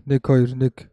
Nick, hayır Nick.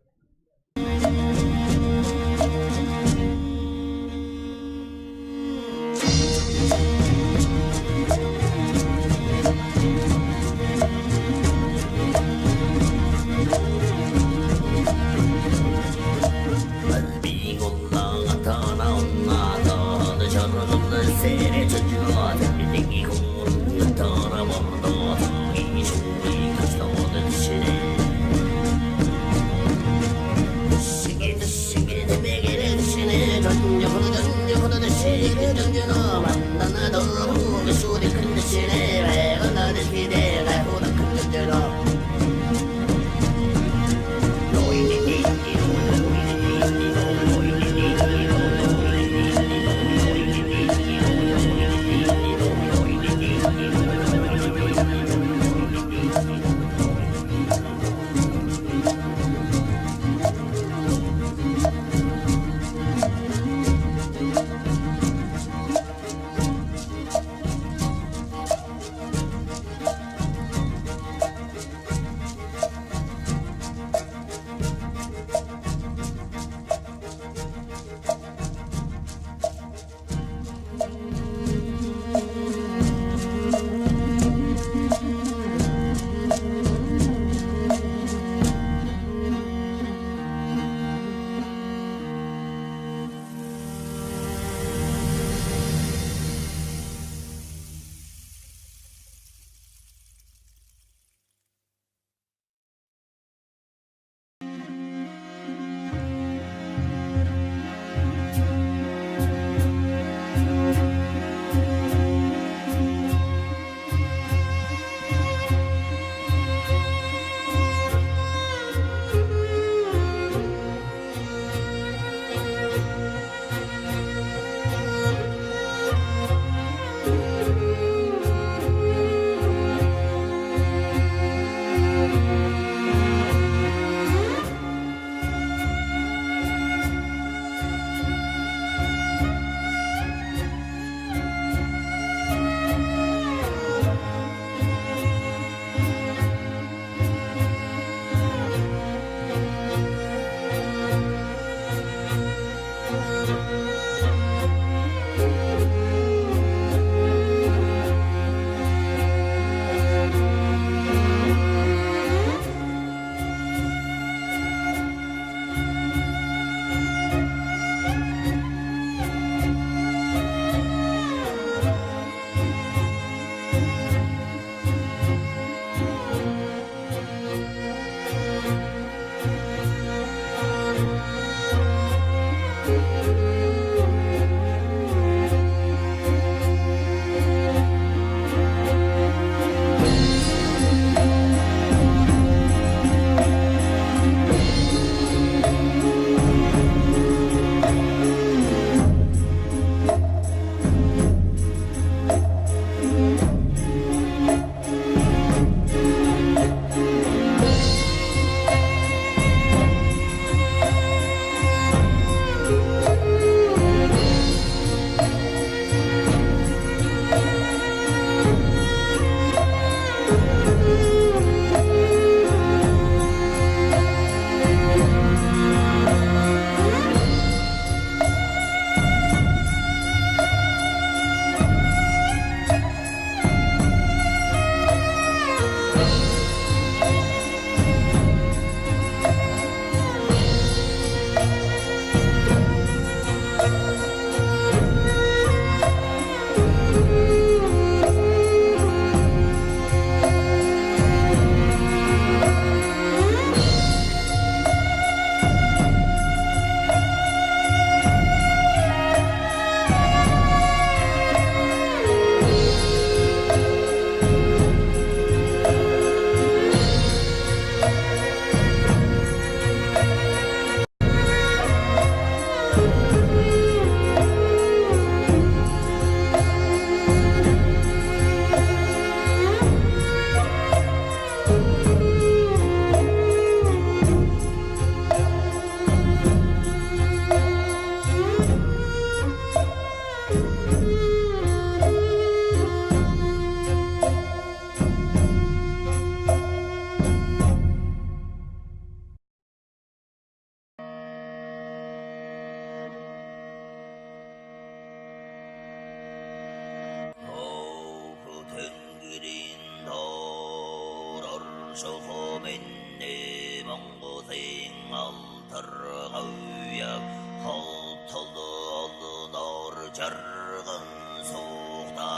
soğukta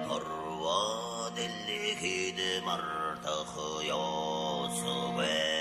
harva deli kidi martı yosu be.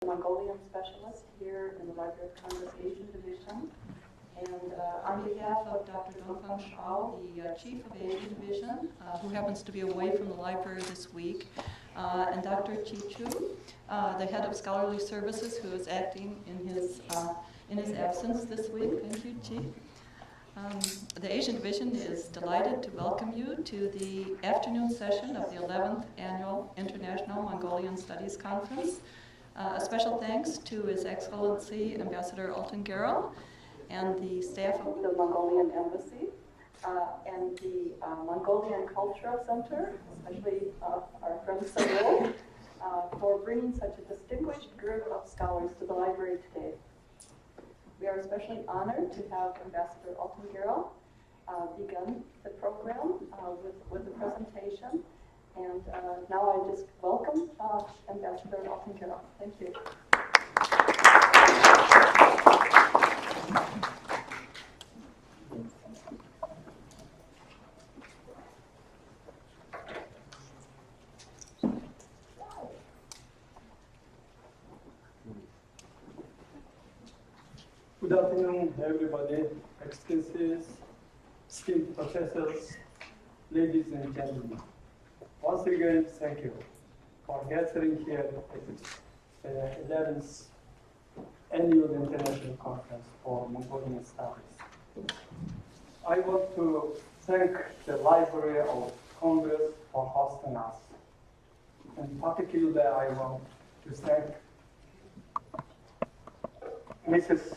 Mongolian specialist here in the Library of Congress Asian Division. And on behalf of Dr. Dongfang Shao, the Chief of Asian Division, who happens to be away from the library this week, and Dr. Chi Chu, the Head of Scholarly Services, who is acting in his absence this week. Thank you, Chi. The Asian Division is delighted to welcome you to the afternoon session of the 11th Annual International Mongolian Studies Conference. A special thanks to His Excellency Ambassador Alton Gerel and the staff of the Mongolian Embassy and the Mongolian Cultural Center, especially our friend Cyril, for bringing such a distinguished group of scholars to the library today. We are especially honored to have Ambassador Alton Gerel begin the program with the presentation. And now I just welcome Ambassador Alton Gerel. Thank you. Good afternoon, everybody, excellencies, esteemed professors, ladies and gentlemen. Once again, thank you for gathering here at the 11th Annual International Conference for Mongolian Studies. I want to thank the Library of Congress for hosting us. And particularly, I want to thank Mrs.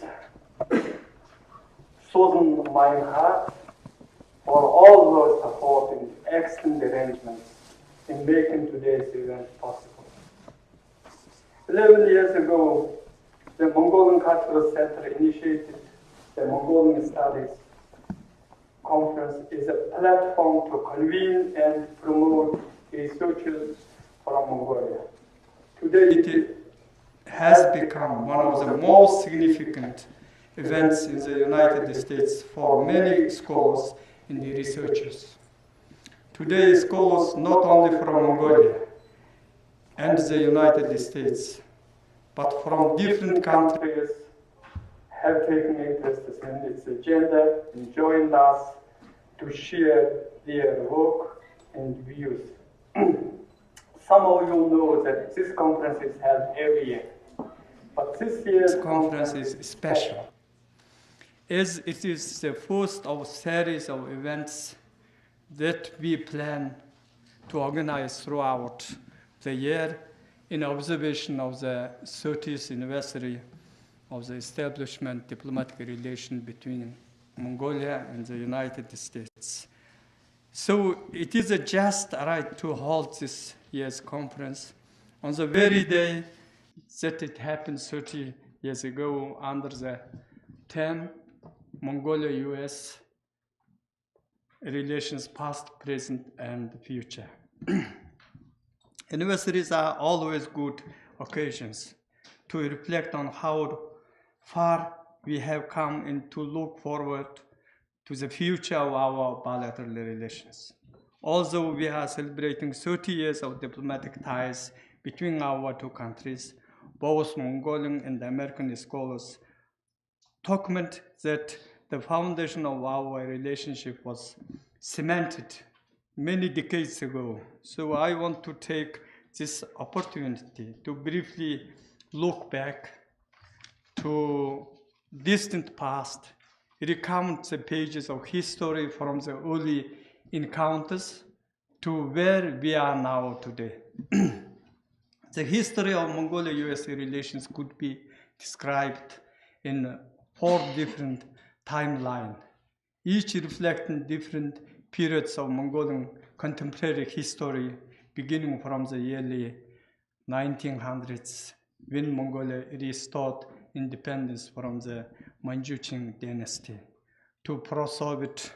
Susan Meinhardt for all the support and excellent arrangements in making today's event possible. 11 years ago, the Mongolian Cultural Center initiated the Mongolian Studies Conference as a platform to convene and promote researchers from Mongolia. Today, it has become one of the most significant events in the United States for many scholars and researchers. Today, scholars not only from Mongolia and the United States, but from different countries have taken interest in its agenda and joined us to share their work and views. Some of you know that this conference is held every year, but this year's conference is special, as it is the first of a series of events that we plan to organize throughout the year in observation of the 30th anniversary of the establishment diplomatic relation between Mongolia and the United States. So it is a just right to hold this year's conference on the very day that it happened 30 years ago under the theme Mongolia-US relations past, present, and future. Anniversaries are always good occasions to reflect on how far we have come and to look forward to the future of our bilateral relations. Although we are celebrating 30 years of diplomatic ties between our two countries, both Mongolian and American scholars document that the foundation of our relationship was cemented many decades ago. So I want to take this opportunity to briefly look back to distant past, recount the pages of history from the early encounters to where we are now today. The history of Mongolia-USA relations could be described in 4 different timelines, each reflecting different periods of Mongolian contemporary history, beginning from the early 1900s, when Mongolia restored independence from the Manchukuo dynasty, to pro-Soviet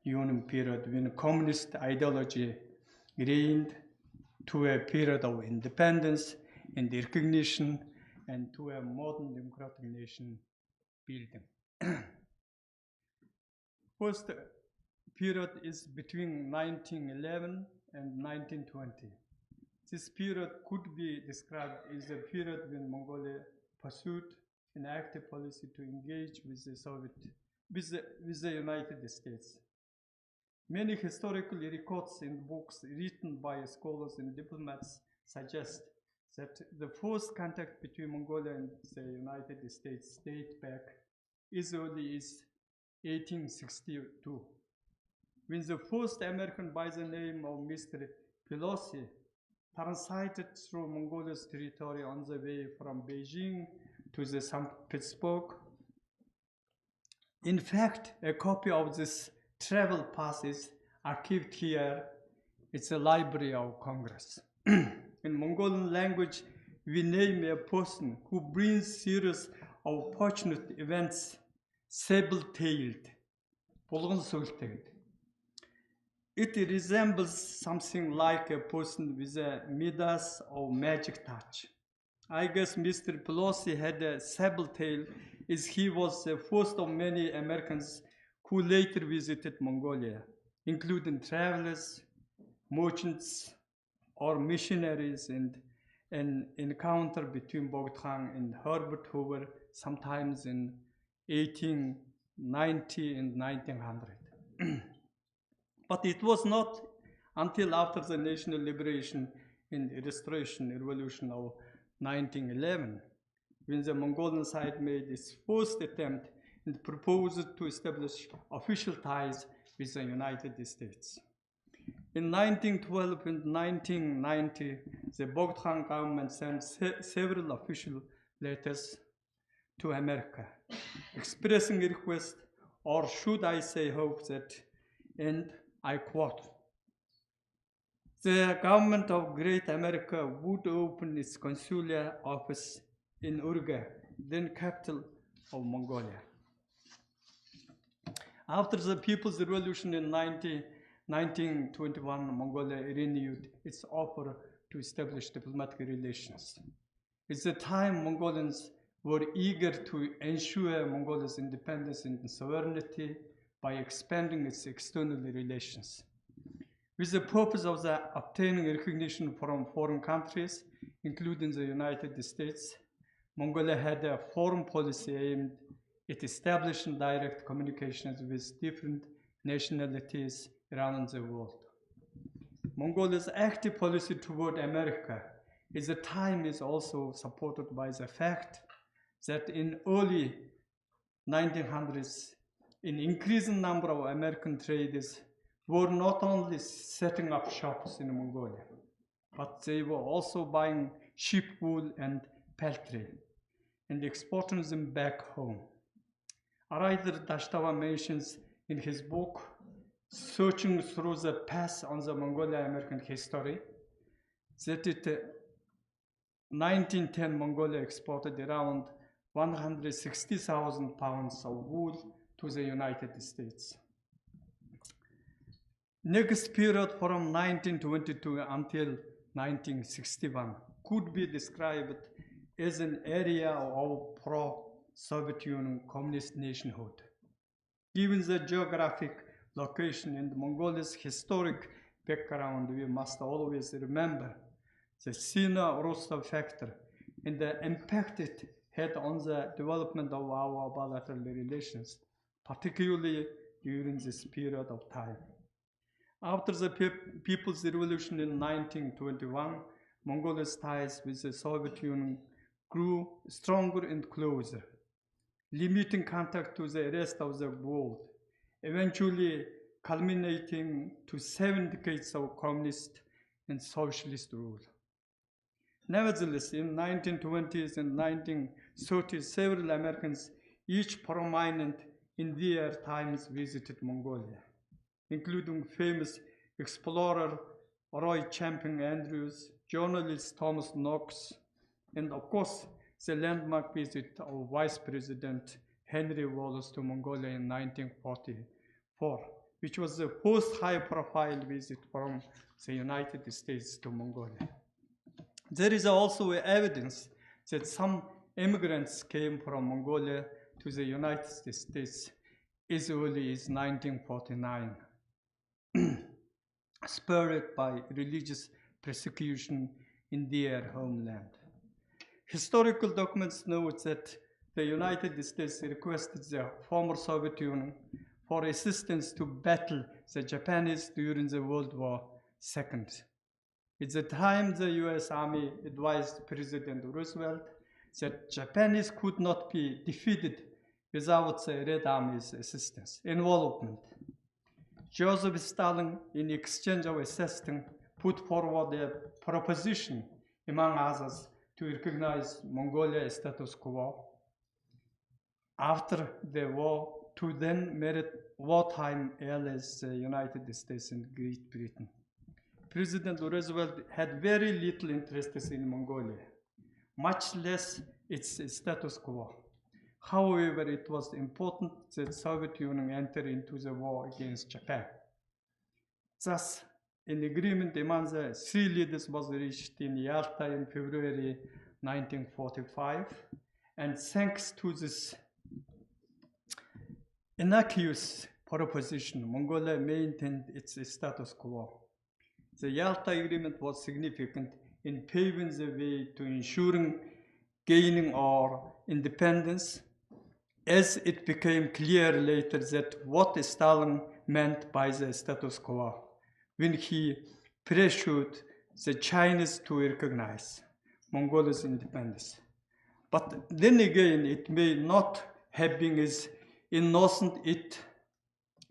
Union period when communist ideology reigned, to a period of independence and recognition, and to a modern democratic nation building. First period is between 1911 and 1920. This period could be described as a period when Mongolia pursued an active policy to engage with the United States. Many historical records and books written by scholars and diplomats suggest that the first contact between Mongolia and the United States date back as early as 1862, when the first American by the name of Mr. Pelosi transited through Mongolia's territory on the way from Beijing to the St. Petersburg. In fact, a copy of this travel pass is archived here. It's a Library of Congress. In Mongolian language, we name a person who brings series of fortunate events sable-tailed, bulg'un-suultailed. It resembles something like a person with a Midas or magic touch. I guess Mr. Pelosi had a sable tail as he was the first of many Americans who later visited Mongolia, including travelers, merchants, or missionaries, and an encounter between Bogdkhan and Herbert Hoover sometimes in 1890 and 1900. But it was not until after the national liberation and restoration revolution of 1911 when the Mongolian side made its first attempt and proposed to establish official ties with the United States. In 1912 and 1990, the Bogdkhan government sent several official letters to America, expressing a request, or should I say hope that, and I quote, the government of Great America would open its consular office in Urga, then capital of Mongolia. After the People's Revolution in 1921, Mongolia renewed its offer to establish diplomatic relations. At the time, Mongolians were eager to ensure Mongolia's independence and sovereignty by expanding its external relations. With the purpose of obtaining recognition from foreign countries, including the United States, Mongolia had a foreign policy aimed at establishing direct communications with different nationalities around the world. Mongolia's active policy toward America at the time is also supported by the fact that in early 1900s, an increasing number of American traders were not only setting up shops in Mongolia, but they were also buying sheep wool and peltry and exporting them back home. Writer Dashtava mentions in his book, Searching Through the Past on the Mongolia-American History, that in 1910 Mongolia exported around 160,000 pounds of wool to the United States. Next period from 1922 until 1961 could be described as an area of pro-Soviet Union communist nationhood. Given the geographic location and Mongolia's historic background, we must always remember the Sino-Russo factor and the impact it had on the development of our bilateral relations, particularly during this period of time. After the People's Revolution in 1921, Mongolia's ties with the Soviet Union grew stronger and closer, limiting contact to the rest of the world, eventually culminating to 7 decades of communist and socialist rule. Nevertheless, in 1920s and 1930s, several Americans, each prominent in their times, visited Mongolia, including famous explorer Roy Champion Andrews, journalist Thomas Knox, and of course, the landmark visit of Vice President Henry Wallace to Mongolia in 1944, which was the first high-profile visit from the United States to Mongolia. There is also evidence that some immigrants came from Mongolia to the United States as early as 1949, spurred by religious persecution in their homeland. Historical documents note that the United States requested the former Soviet Union for assistance to battle the Japanese during the World War II. At the time, the US Army advised President Roosevelt that Japanese could not be defeated without the Red Army's assistance. Involvement. Joseph Stalin, in exchange of assistance, put forward a proposition, among others, to recognize Mongolia's status quo after the war to then merit wartime allies, the United States and Great Britain. President Roosevelt had very little interest in Mongolia, much less its status quo. However, it was important that the Soviet Union enter into the war against Japan. Thus, an agreement among the three leaders was reached in Yalta in February 1945, and thanks to this innocuous proposition, Mongolia maintained its status quo. The Yalta Agreement was significant in paving the way to ensuring gaining our independence, as it became clear later that what Stalin meant by the status quo when he pressured the Chinese to recognize Mongolia's independence. But then again, it may not have been as innocent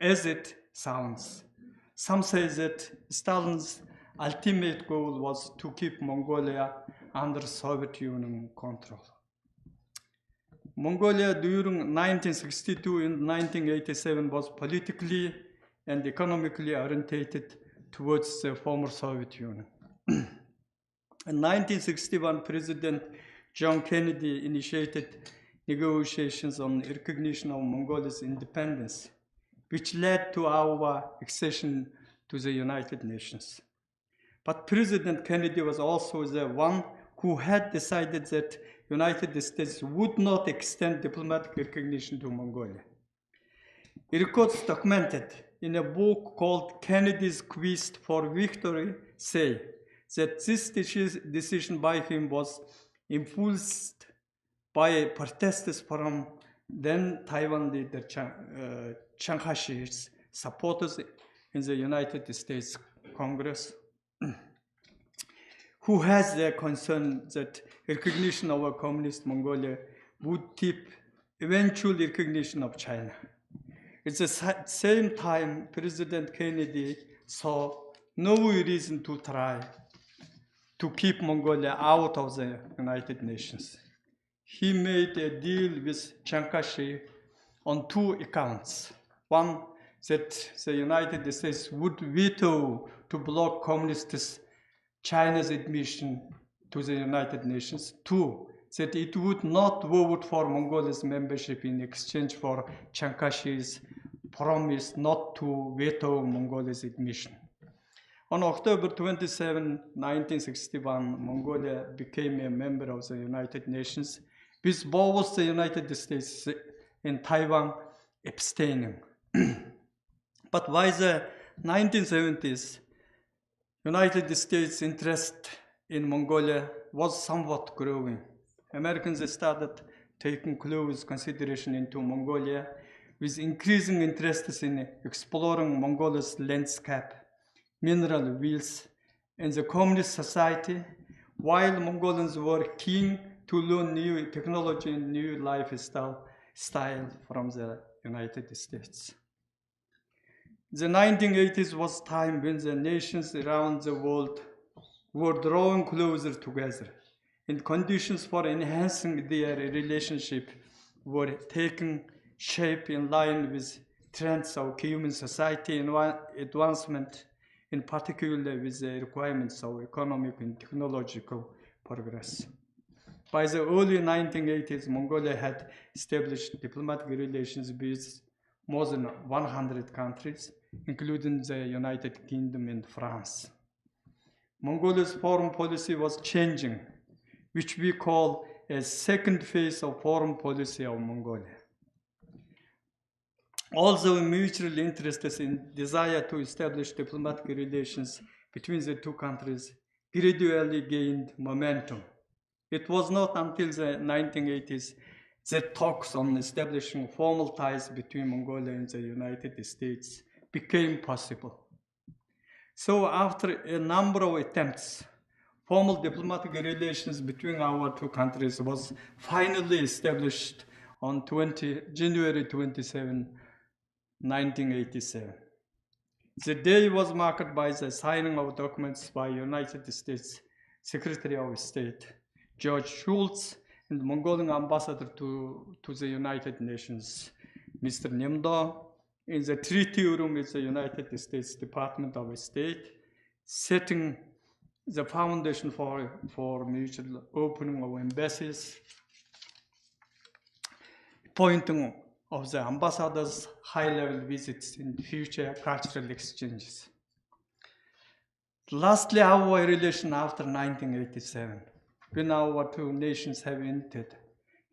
as it sounds. Some say that Stalin's ultimate goal was to keep Mongolia under Soviet Union control. Mongolia during 1962 and 1987 was politically and economically orientated towards the former Soviet Union. In 1961, President John Kennedy initiated negotiations on recognition of Mongolia's independence, which led to our accession to the United Nations. But President Kennedy was also the one who had decided that United States would not extend diplomatic recognition to Mongolia. Records documented in a book called Kennedy's Quest for Victory say that this decision by him was influenced by protesters from then Taiwan leader Chiang Kai-shek's supporters in the United States Congress, who has the concern that recognition of a communist Mongolia would tip eventual recognition of China. At the same time, President Kennedy saw no reason to try to keep Mongolia out of the United Nations. He made a deal with Chiang Kai-shek on two accounts. One, that the United States would veto to block communist China's admission to the United Nations. Two, that it would not vote for Mongolia's membership in exchange for Chiang Kai-shek's promise not to veto Mongolia's admission. On October 27, 1961, Mongolia became a member of the United Nations, with both the United States and Taiwan abstaining. But by the 1970s, United States' interest in Mongolia was somewhat growing. Americans started taking close consideration into Mongolia, with increasing interest in exploring Mongolia's landscape, mineral wealth, and the communist society, while Mongolians were keen to learn new technology and new lifestyle from the United States. The 1980s was time when the nations around the world were drawing closer together, and conditions for enhancing their relationship were taking shape in line with trends of human society and advancement, in particular with the requirements of economic and technological progress. By the early 1980s, Mongolia had established diplomatic relations with more than 100 countries, including the United Kingdom and France. Mongolia's foreign policy was changing, which we call a second phase of foreign policy of Mongolia. Although mutual interests and desire to establish diplomatic relations between the two countries gradually gained momentum, it was not until the 1980s that talks on establishing formal ties between Mongolia and the United States became possible. So after a number of attempts, formal diplomatic relations between our two countries was finally established on January 27, 1987. The day was marked by the signing of documents by United States Secretary of State George Shultz and Mongolian ambassador to the United Nations, Mr. Nimdo, in the treaty room with the United States Department of State, setting the foundation for mutual opening of embassies, appointing of the ambassadors' high-level visits and future cultural exchanges. Lastly, our relation after 1987, when our two nations have entered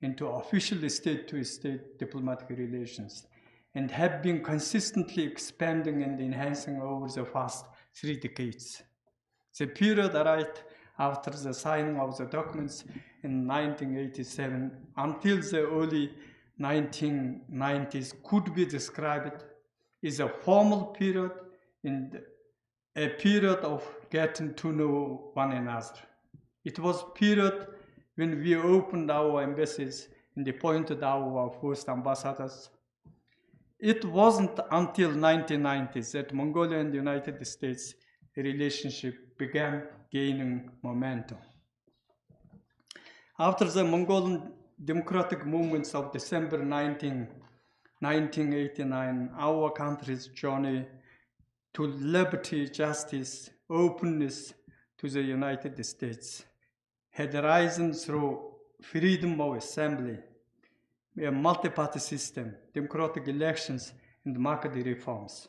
into official state-to-state diplomatic relations and have been consistently expanding and enhancing over the past 3 decades. The period right after the signing of the documents in 1987 until the early 1990s could be described as a formal period and a period of getting to know one another. It was a period when we opened our embassies and appointed our first ambassadors. It wasn't until 1990s that Mongolia and the United States relationship began gaining momentum. After the Mongolian democratic movements of December 1989, our country's journey to liberty, justice, openness to the United States had arisen through freedom of assembly, a multi-party system, democratic elections, and market reforms.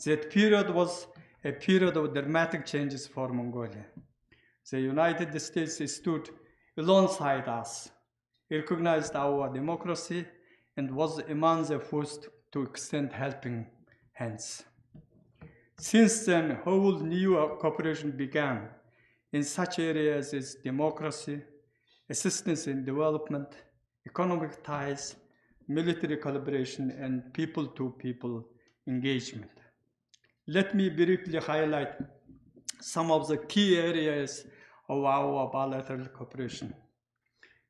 That period was a period of dramatic changes for Mongolia. The United States stood alongside us, recognized our democracy, and was among the first to extend helping hands. Since then, whole new cooperation began in such areas as democracy, assistance in development, economic ties, military collaboration, and people-to-people engagement. Let me briefly highlight some of the key areas of our bilateral cooperation.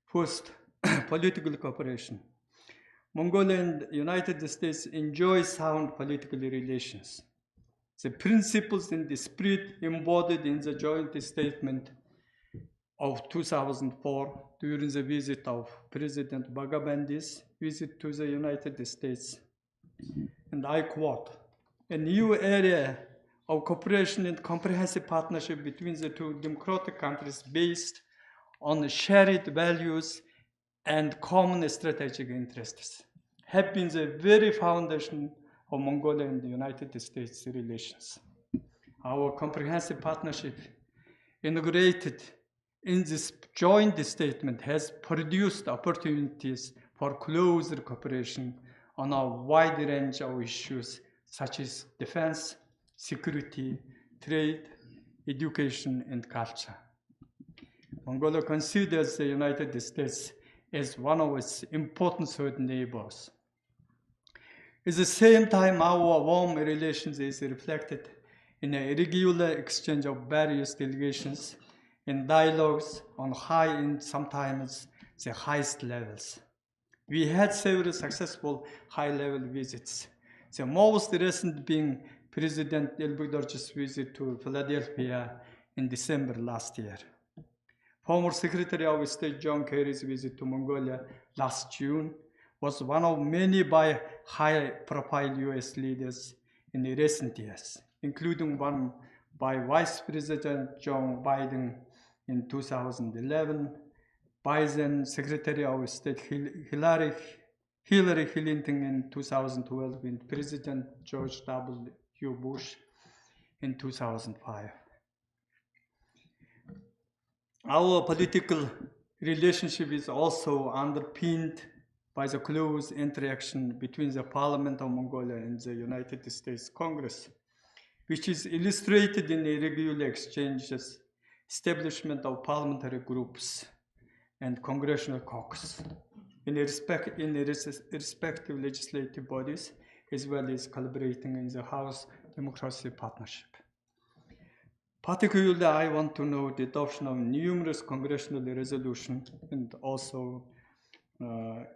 First, political cooperation. Mongolia and the United States enjoy sound political relations. The principles and the spirit embodied in the joint statement of 2004 during the visit of President Bagabandi's visit to the United States. And I quote, "A new area of cooperation and comprehensive partnership between the two democratic countries based on shared values and common strategic interests have been the very foundation of Mongolia and the United States relations. Our comprehensive partnership, integrated in this joint statement, has produced opportunities for closer cooperation on a wide range of issues such as defense, security, trade, education, and culture. Mongolia considers the United States as one of its important third neighbors. At the same time, our warm relations is reflected in a regular exchange of various delegations and dialogues on high and sometimes the highest levels. We had several successful high-level visits The most recent being President Elbegdor's visit to Philadelphia in December last year. Former Secretary of State John Kerry's visit to Mongolia last June was one of many by high-profile U.S. leaders in the recent years, including one by Vice President Joe Biden in 2011, Biden Secretary of State Hillary Clinton in 2012, and President George W. Bush in 2005. Our political relationship is also underpinned by the close interaction between the Parliament of Mongolia and the United States Congress, which is illustrated in the regular exchanges, establishment of parliamentary groups and congressional caucus in the respective legislative bodies, as well as collaborating in the House Democracy Partnership. Particularly, I want to note the adoption of numerous congressional resolutions and also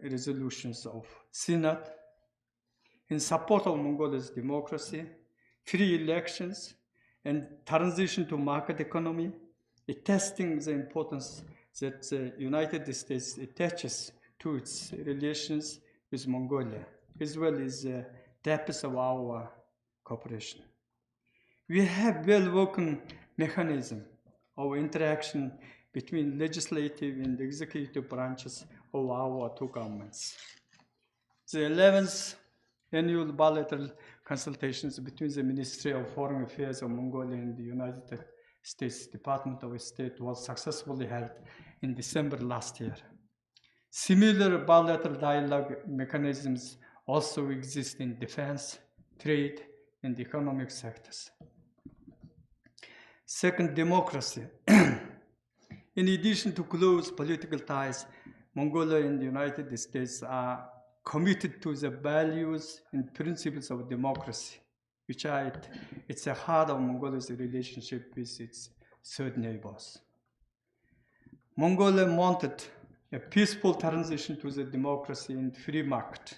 resolutions of Senate in support of Mongolia's democracy, free elections, and transition to market economy, attesting the importance that the United States attaches to its relations with Mongolia, as well as the depth of our cooperation. We have well-working mechanism of interaction between legislative and executive branches of our two governments. The 11th annual bilateral consultations between the Ministry of Foreign Affairs of Mongolia and the United States Department of State was successfully held in December last year. Similar bilateral dialogue mechanisms also exist in defense, trade, and economic sectors. Second, democracy. In addition to close political ties, Mongolia and the United States are committed to the values and principles of democracy, which are at the heart of Mongolia's relationship with its third neighbors. Mongolia wanted a peaceful transition to the democracy and free market,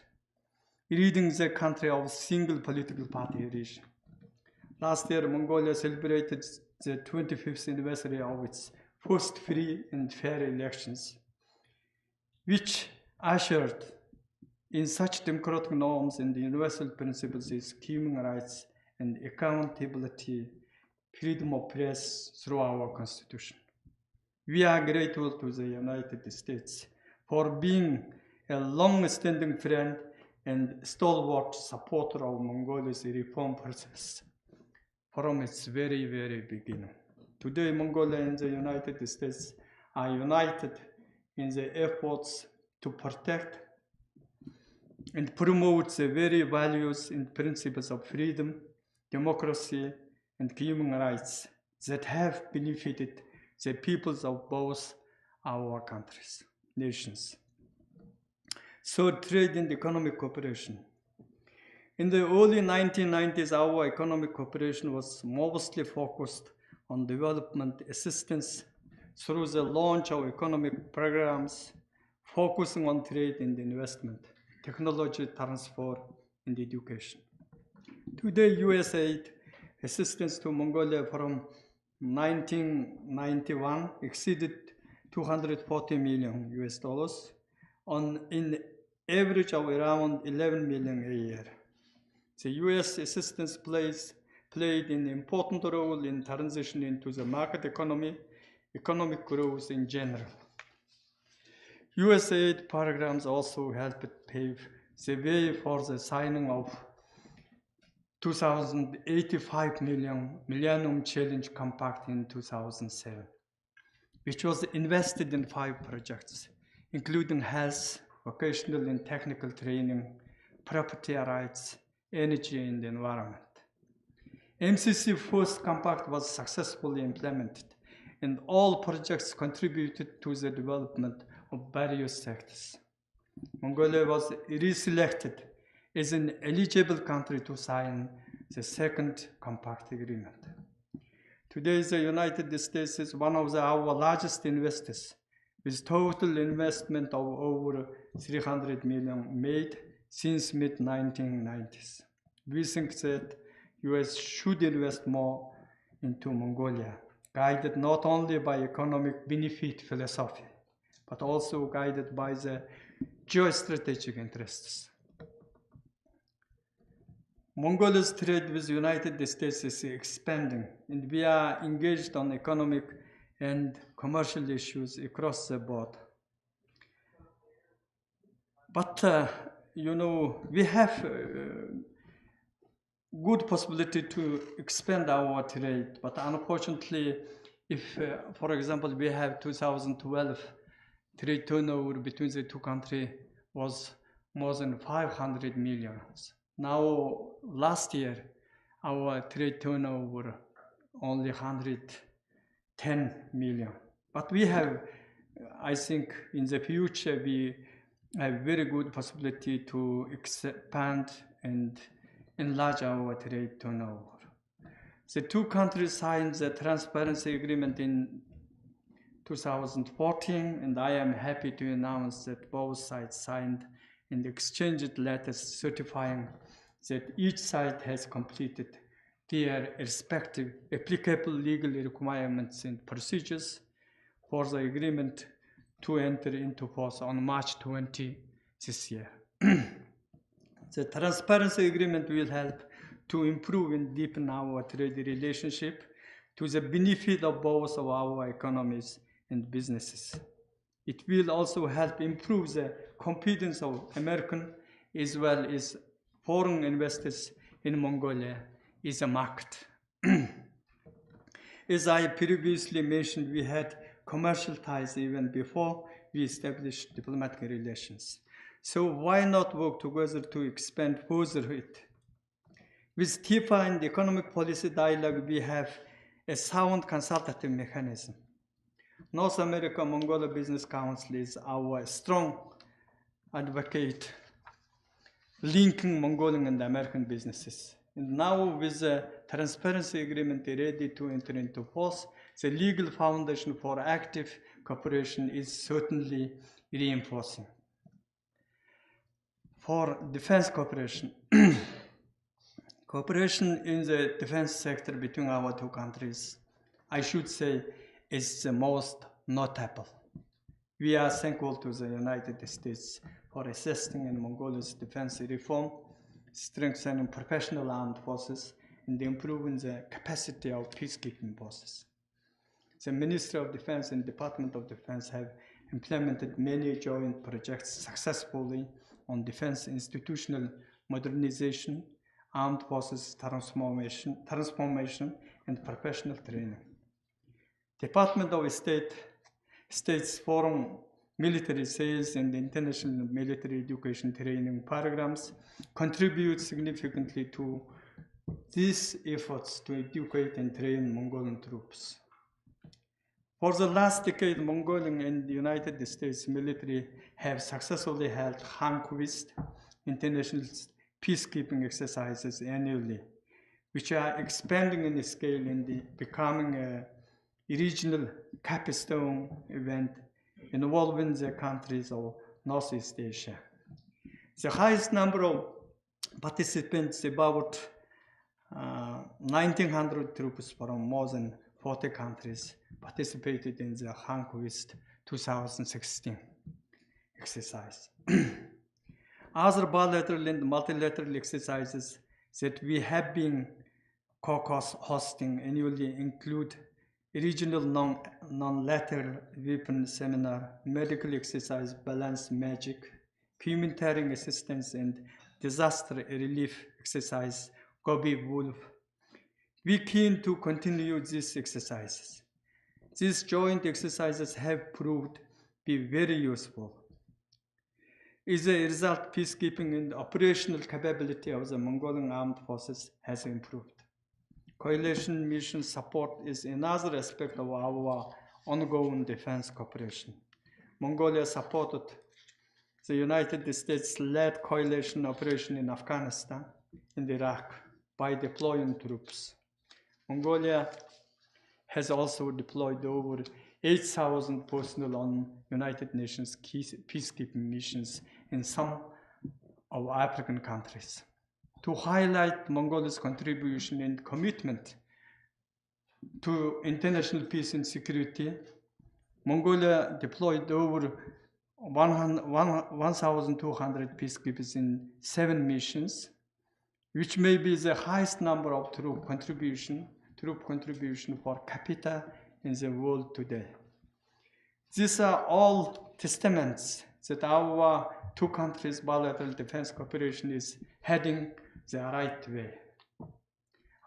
leading the country of single political party region. Last year, Mongolia celebrated the 25th anniversary of its first free and fair elections, which ushered in such democratic norms and universal principles as human rights and accountability, freedom of press through our Constitution. We are grateful to the United States for being a long-standing friend and stalwart supporter of Mongolia's reform process from its very, very beginning. Today, Mongolia and the United States are united in the efforts to protect and promote the very values and principles of freedom, democracy, and human rights that have benefited the peoples of both our countries, nations. Third, trade and economic cooperation. In the early 1990s, our economic cooperation was mostly focused on development assistance through the launch of economic programs focusing on trade and investment, technology transfer, and education. Today, U.S. aid assistance to Mongolia from 1991 exceeded $240 million US on an average of around 11 million a year. The U.S. assistance played an important role in transition into the market economy, economic growth in general. U.S. aid programs also helped pave the way for the signing of 2085 Millennium Challenge Compact in 2007, which was invested in 5 projects, including health, vocational and technical training, property rights, energy and environment. MCC first compact was successfully implemented, and all projects contributed to the development of various sectors. Mongolia was reselected as an eligible country to sign the second compact agreement. Today, the United States is one of our largest investors, with total investment of over $300 million made since mid-1990s. we think that US should invest more into Mongolia, guided not only by economic benefit philosophy, but also guided by the geostrategic interests. Mongolia's trade with the United States is expanding, and we are engaged on economic and commercial issues across the board. But, we have good possibility to expand our trade, but unfortunately, if, for example, we have 2012 trade turnover between the two countries was more than 500 million. Now, last year, our trade turnover only 110 million. But we have, I think, in the future, we have very good possibility to expand and enlarge our trade turnover. The two countries signed the transparency agreement in 2014, and I am happy to announce that both sides signed and exchanged letters certifying that each side has completed their respective applicable legal requirements and procedures for the agreement to enter into force on March 20 this year. The transparency agreement will help to improve and deepen our trade relationship to the benefit of both of our economies and businesses. It will also help improve the confidence of American as well as foreign investors in Mongolia is a market. As I previously mentioned, we had commercial ties even before we established diplomatic relations. So why not work together to expand further it? With TIFA and economic policy dialogue, we have a sound consultative mechanism. North America Mongolia Business Council is our strong advocate linking Mongolian and American businesses. And now with the transparency agreement ready to enter into force, the legal foundation for active cooperation is certainly reinforcing. For defense cooperation, cooperation in the defense sector between our two countries, I should say, is the most notable. We are thankful to the United States for assisting in Mongolia's defense reform, strengthening professional armed forces, and improving the capacity of peacekeeping forces. The Ministry of Defense and Department of Defense have implemented many joint projects successfully on defense institutional modernization, armed forces transformation, and professional training. Department of State's foreign military sales and international military education training programs contribute significantly to these efforts to educate and train Mongolian troops. For the last decade, Mongolian and the United States military have successfully held conquest international peacekeeping exercises annually, which are expanding in scale and becoming a regional capstone event involving the countries of Northeast Asia. The highest number of participants, about 1,900 troops from more than 40 countries, participated in the conquest 2016 exercise. Other bilateral and multilateral exercises that we have been co-hosting annually include regional non-lethal weapon seminar, medical exercise, balanced magic, humanitarian assistance, and disaster relief exercise, Gobi Wolf. We keen to continue these exercises. These joint exercises have proved to be very useful. As a result, peacekeeping and operational capability of the Mongolian armed forces has improved. Coalition mission support is another aspect of our ongoing defense cooperation. Mongolia supported the United States-led coalition operation in Afghanistan and Iraq by deploying troops. Mongolia has also deployed over 8,000 personnel on United Nations peacekeeping missions in some of African countries. to highlight Mongolia's contribution and commitment to international peace and security. Mongolia deployed over 1,200 peacekeepers in 7 missions, which may be the highest number of troop contribution per capita in the world today. These are all testaments that our two countries' bilateral defense cooperation is heading the right way.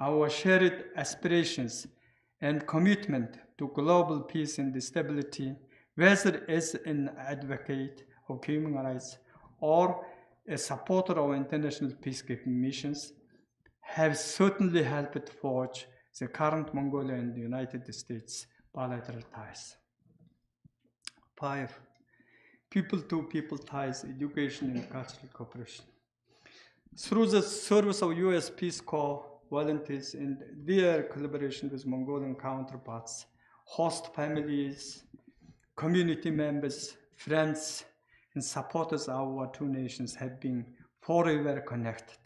Our shared aspirations and commitment to global peace and stability, whether as an advocate of human rights or a supporter of international peacekeeping missions, have certainly helped forge the current Mongolia and the United States bilateral ties. 5. People-to-people ties, education and cultural cooperation. Through the service of U.S. Peace Corps volunteers and their collaboration with Mongolian counterparts, host families, community members, friends, and supporters of our two nations have been forever connected.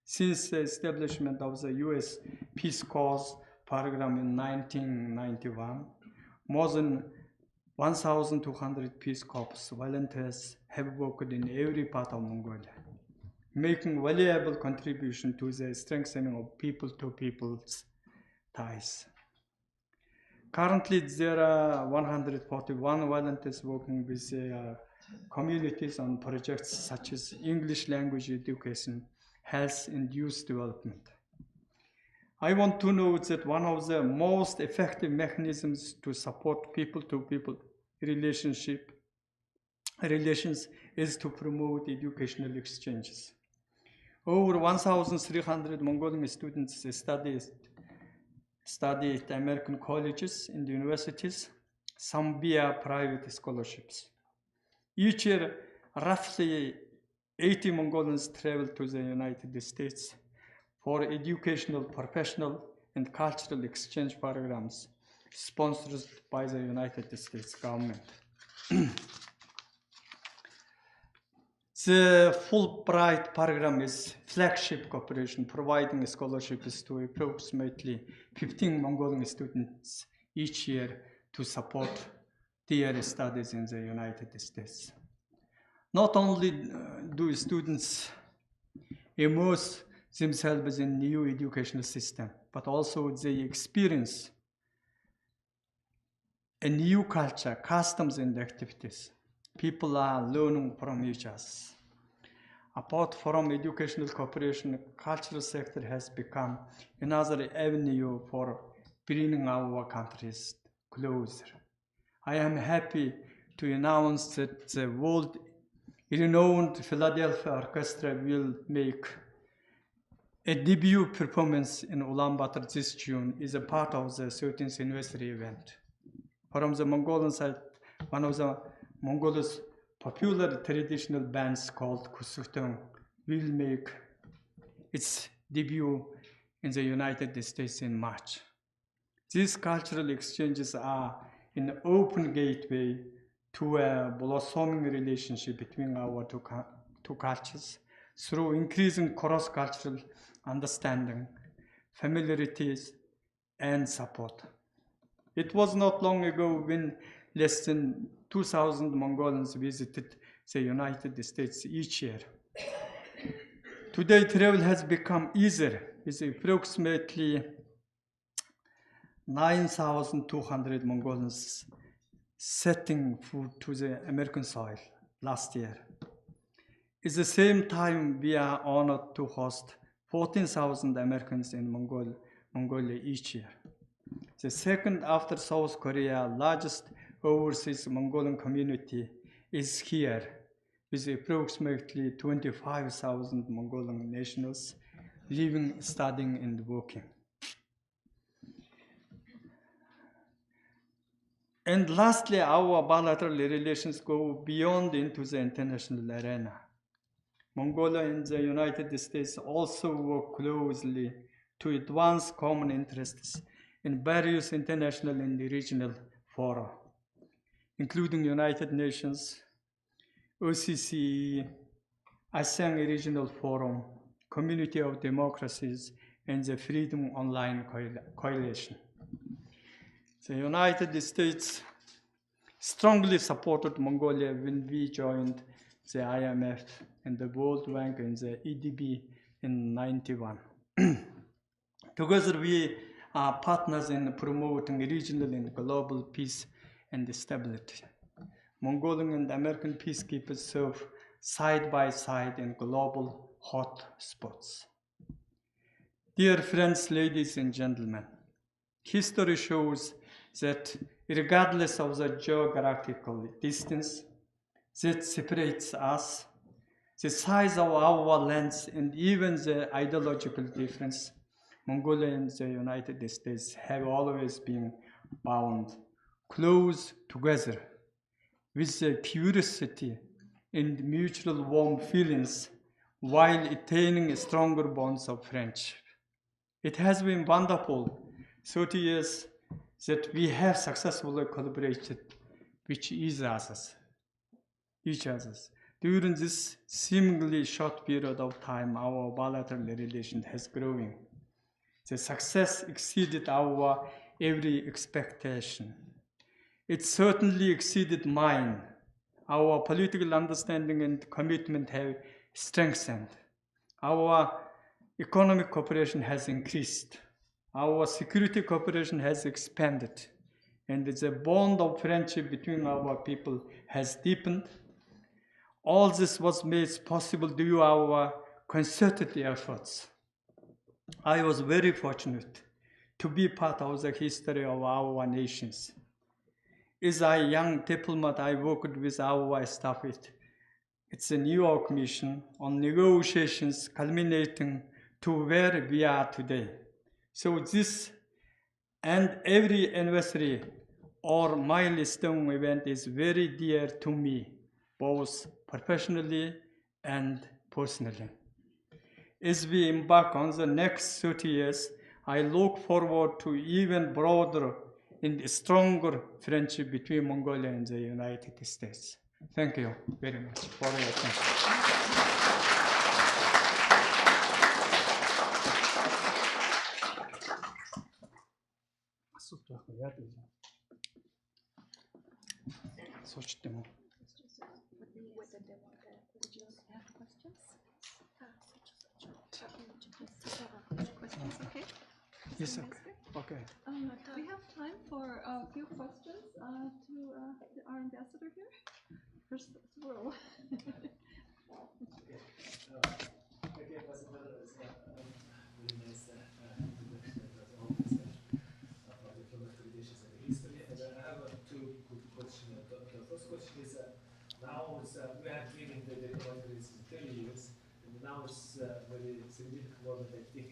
Since the establishment of the U.S. Peace Corps program in 1991, more than 1,200 Peace Corps volunteers have worked in every part of Mongolia, making valuable contribution to the strengthening of people-to-people's ties. Currently, there are 141 volunteers working with communities on projects such as English language education, health, and youth development. I want to note that one of the most effective mechanisms to support people-to-people relations is to promote educational exchanges. Over 1,300 Mongolian students study at American colleges and universities, some via private scholarships. Each year, roughly 80 Mongolians travel to the United States for educational, professional, and cultural exchange programs sponsored by the United States government. The Fulbright program is flagship cooperation, providing scholarships to approximately 15 Mongolian students each year to support their studies in the United States. Not only do students immerse themselves in new educational system, but also they experience a new culture, customs, and activities. People are learning from each other. Apart from educational cooperation, the cultural sector has become another avenue for bringing our countries closer. I am happy to announce that the world-renowned Philadelphia Orchestra will make a debut performance in Ulaanbaatar this June as a part of the 13th anniversary event. From the Mongolian side, one of the Mongolia's popular traditional bands called Kusutong will make its debut in the United States in March. These cultural exchanges are an open gateway to a blossoming relationship between our two cultures through increasing cross-cultural understanding, familiarities, and support. It was not long ago when less than 2,000 Mongolians visited the United States each year. Today, travel has become easier, with approximately 9,200 Mongolians setting foot to the American soil last year. At the same time, we are honored to host 14,000 Americans in Mongolia each year. The second after South Korea largest overseas Mongolian community is here, with approximately 25,000 Mongolian nationals living, studying, and working. And lastly, our bilateral relations go beyond into the international arena. Mongolia and the United States also work closely to advance common interests in various international and regional fora, including United Nations, OCCE, ASEAN Regional Forum, Community of Democracies, and the Freedom Online Coalition. The United States strongly supported Mongolia when we joined the IMF and the World Bank and the EDB in 91. Together we are partners in promoting regional and global peace and stability. Mongolian and American peacekeepers serve side by side in global hot spots. Dear friends, ladies and gentlemen, history shows that regardless of the geographical distance that separates us, the size of our lands, and even the ideological difference, Mongolia and the United States have always been bound close together with the curiosity and mutual warm feelings while attaining stronger bonds of friendship. It has been wonderful 30 years that we have successfully collaborated with each other. During this seemingly short period of time, our bilateral relation has grown. The success exceeded our every expectation. It certainly exceeded mine. Our political understanding and commitment have strengthened. Our economic cooperation has increased. Our security cooperation has expanded. And the bond of friendship between our people has deepened. All this was made possible due to our concerted efforts. I was very fortunate to be part of the history of our nations. As a young diplomat, I worked with our staff at the New York mission on negotiations culminating to where we are today. So this and every anniversary or milestone event is very dear to me, both professionally and personally. As we embark on the next 30 years, I look forward to even broader and stronger friendship between Mongolia and the United States. Thank you very much for your attention. Okay. Yes, okay. We have time for a few questions to our ambassador here. First swirl. Very nice introduction as always for diplomatic relations and history. And I have two good questions. The first question is now we have been in the diplomatic relations 30 years, and now it's very significant moment. I think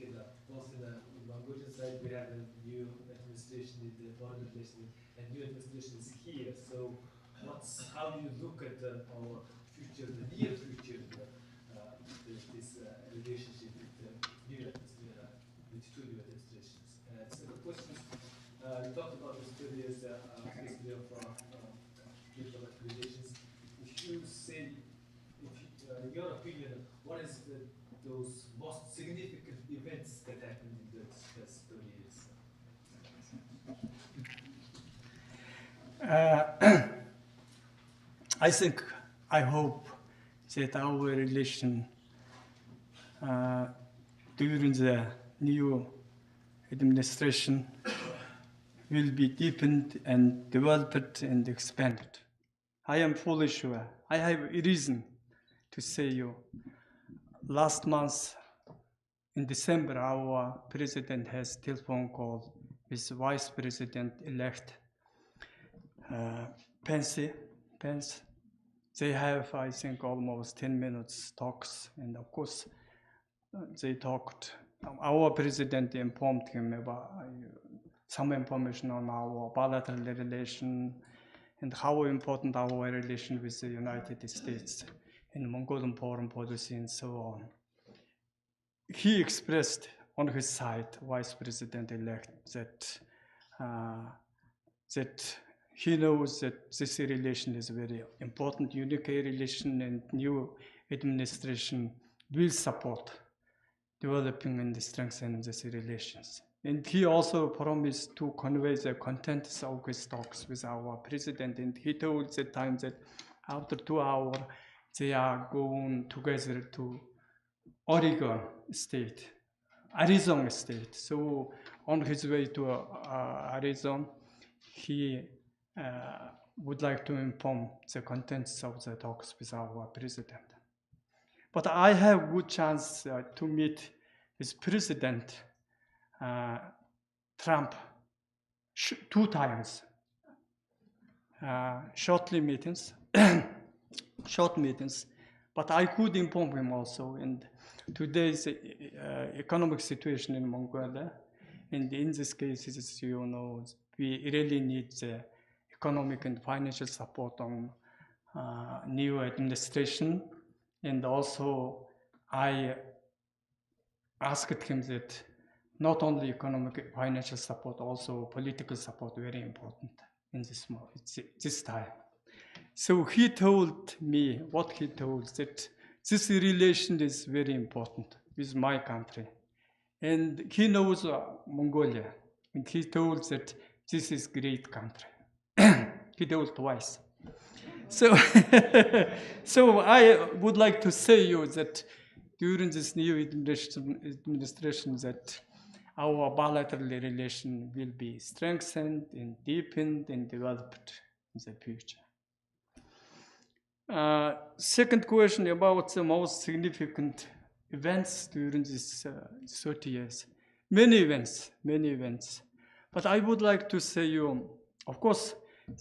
both in the Mongolian side we have a new administration in the foreign relations, and new administration is here. So how do you look at our future, the near future, this relationship with two new administrations? So the question is, you talked about this 30 years history of diplomatic relations. If you say, in your opinion, what is those most significant events that happened in those 30 years? I hope that our relation during the new administration will be deepened and developed and expanded. I am fully sure. I have a reason to say you. Last month, in December, our president has telephone call with Vice President-elect Pence. They have, I think, almost 10 minutes talks, and of course, they talked. Our president informed him about some information on our bilateral relation and how important our relation with the United States in Mongolian foreign policy and so on. He expressed on his side, Vice President-elect, that he knows that this relation is very important, unique relation, and new administration will support developing and strengthening these relations. And he also promised to convey the contents of his talks with our president. And he told the time that after 2 hours, they are going together to Oregon State, Arizona State. So on his way to Arizona, he would like to inform the contents of the talks with our president. But I have good chance to meet with President Trump 2 times, shortly meetings, short meetings. But I could inform him also. And today's economic situation in Mongolia, and in this case, as you know, we really need the economic and financial support on new administration. And also, I asked him that not only economic financial support, also political support, very important in this time. So he told me what he told, that this relation is very important with my country. And he knows Mongolia, and he told that this is great country. He told twice. So, so I would like to say you that during this new administration that our bilateral relation will be strengthened and deepened and developed in the future. Second question about the most significant events during this 30 years. Many events. But I would like to say you, of course,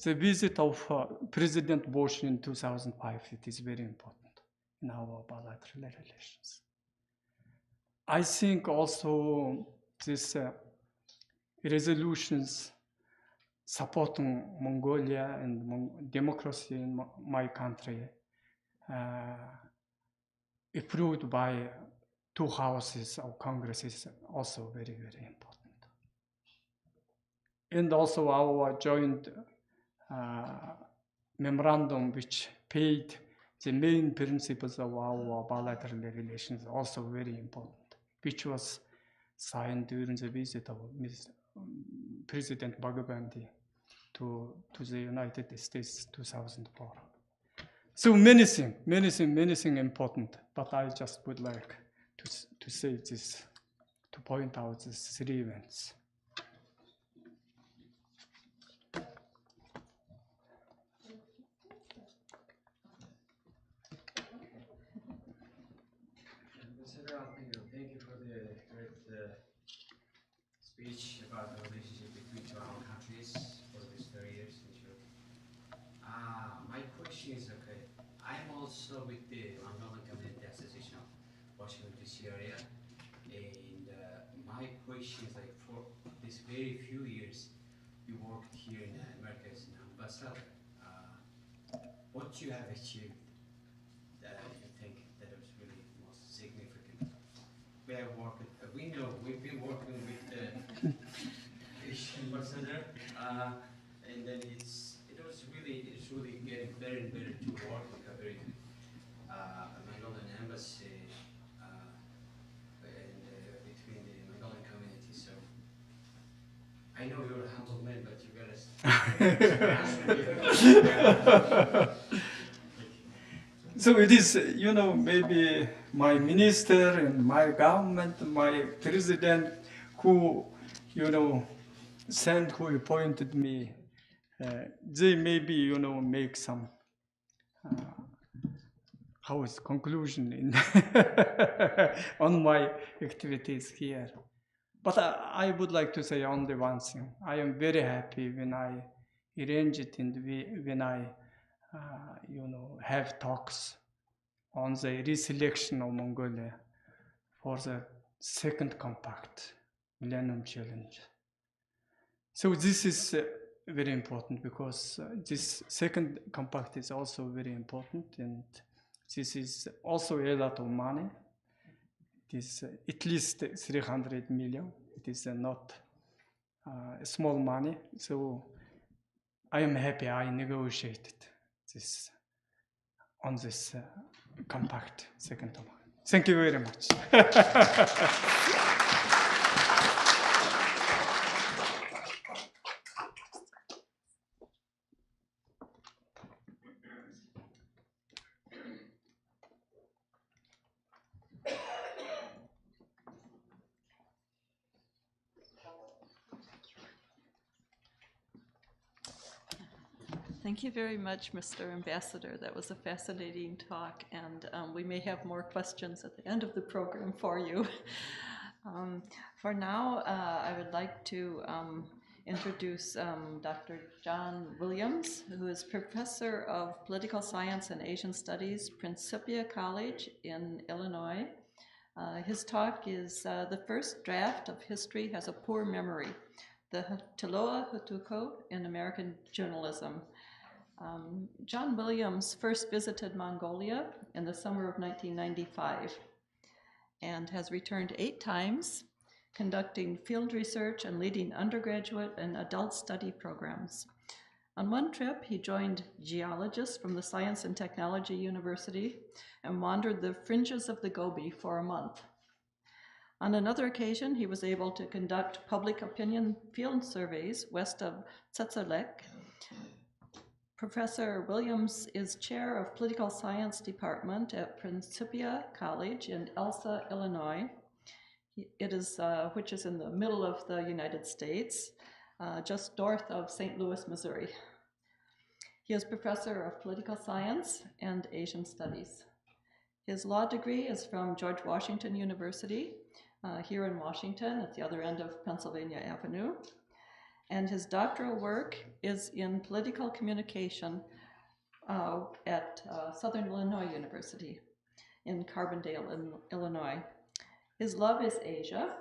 the visit of President Bush in 2005, it is very important in our bilateral relations. I think also these resolutions supporting Mongolia and democracy in my country, approved by 2 houses of Congress, is also very, very important. And also our joint memorandum, which paid the main principles of our bilateral relations, also very important, which was signed during the visit of President Bagabandi to the United States 2004. So many things important, but I just would like to say this, to point out these 3 events. Thank you for the great speech about the relationship between 2 our countries for these 30 years. My question is, okay, I'm also with the Mongolian Community Association of Washington DC area, and my question is like, for these very few years you worked here in America as an ambassador, what you have achieved that you think that was really most significant? We have worked, we know we've been working with the Asian ambassador, and then it's really getting better and better to work with a very Mongolian embassy and between the Mongolian community. So I know you're a humble man, but you gotta. So it is, you know, maybe my minister and my government, my president, who, you know, who appointed me, they maybe, you know, make some conclusion in on my activities here. But I would like to say only one thing. I am very happy when I arrange it and when I, you know, have talks on the reselection of Mongolia for the second compact, Millennium Challenge. So this is very important because this second compact is also very important, and this is also a lot of money. It is at least 300 million. It is not small money. So I am happy I negotiated this on this compact, second compact. Thank you very much. Thank you very much, Mr. Ambassador. That was a fascinating talk, and we may have more questions at the end of the program for you. For now, I would like to introduce Dr. John Williams, who is Professor of Political Science and Asian Studies, Principia College in Illinois. His talk is The First Draft of History Has a Poor Memory, the Taloa Hutuko in American Journalism. John Williams first visited Mongolia in the summer of 1995 and has returned 8 times, conducting field research and leading undergraduate and adult study programs. On one trip, he joined geologists from the Science and Technology University and wandered the fringes of the Gobi for a month. On another occasion, he was able to conduct public opinion field surveys west of Tsetselek. Professor Williams is chair of Political Science Department at Principia College in Elsa, Illinois. It is, which is in the middle of the United States, just north of St. Louis, Missouri. He is professor of political science and Asian studies. His law degree is from George Washington University, here in Washington at the other end of Pennsylvania Avenue. And his doctoral work is in political communication at Southern Illinois University in Carbondale, Illinois. His love is Asia,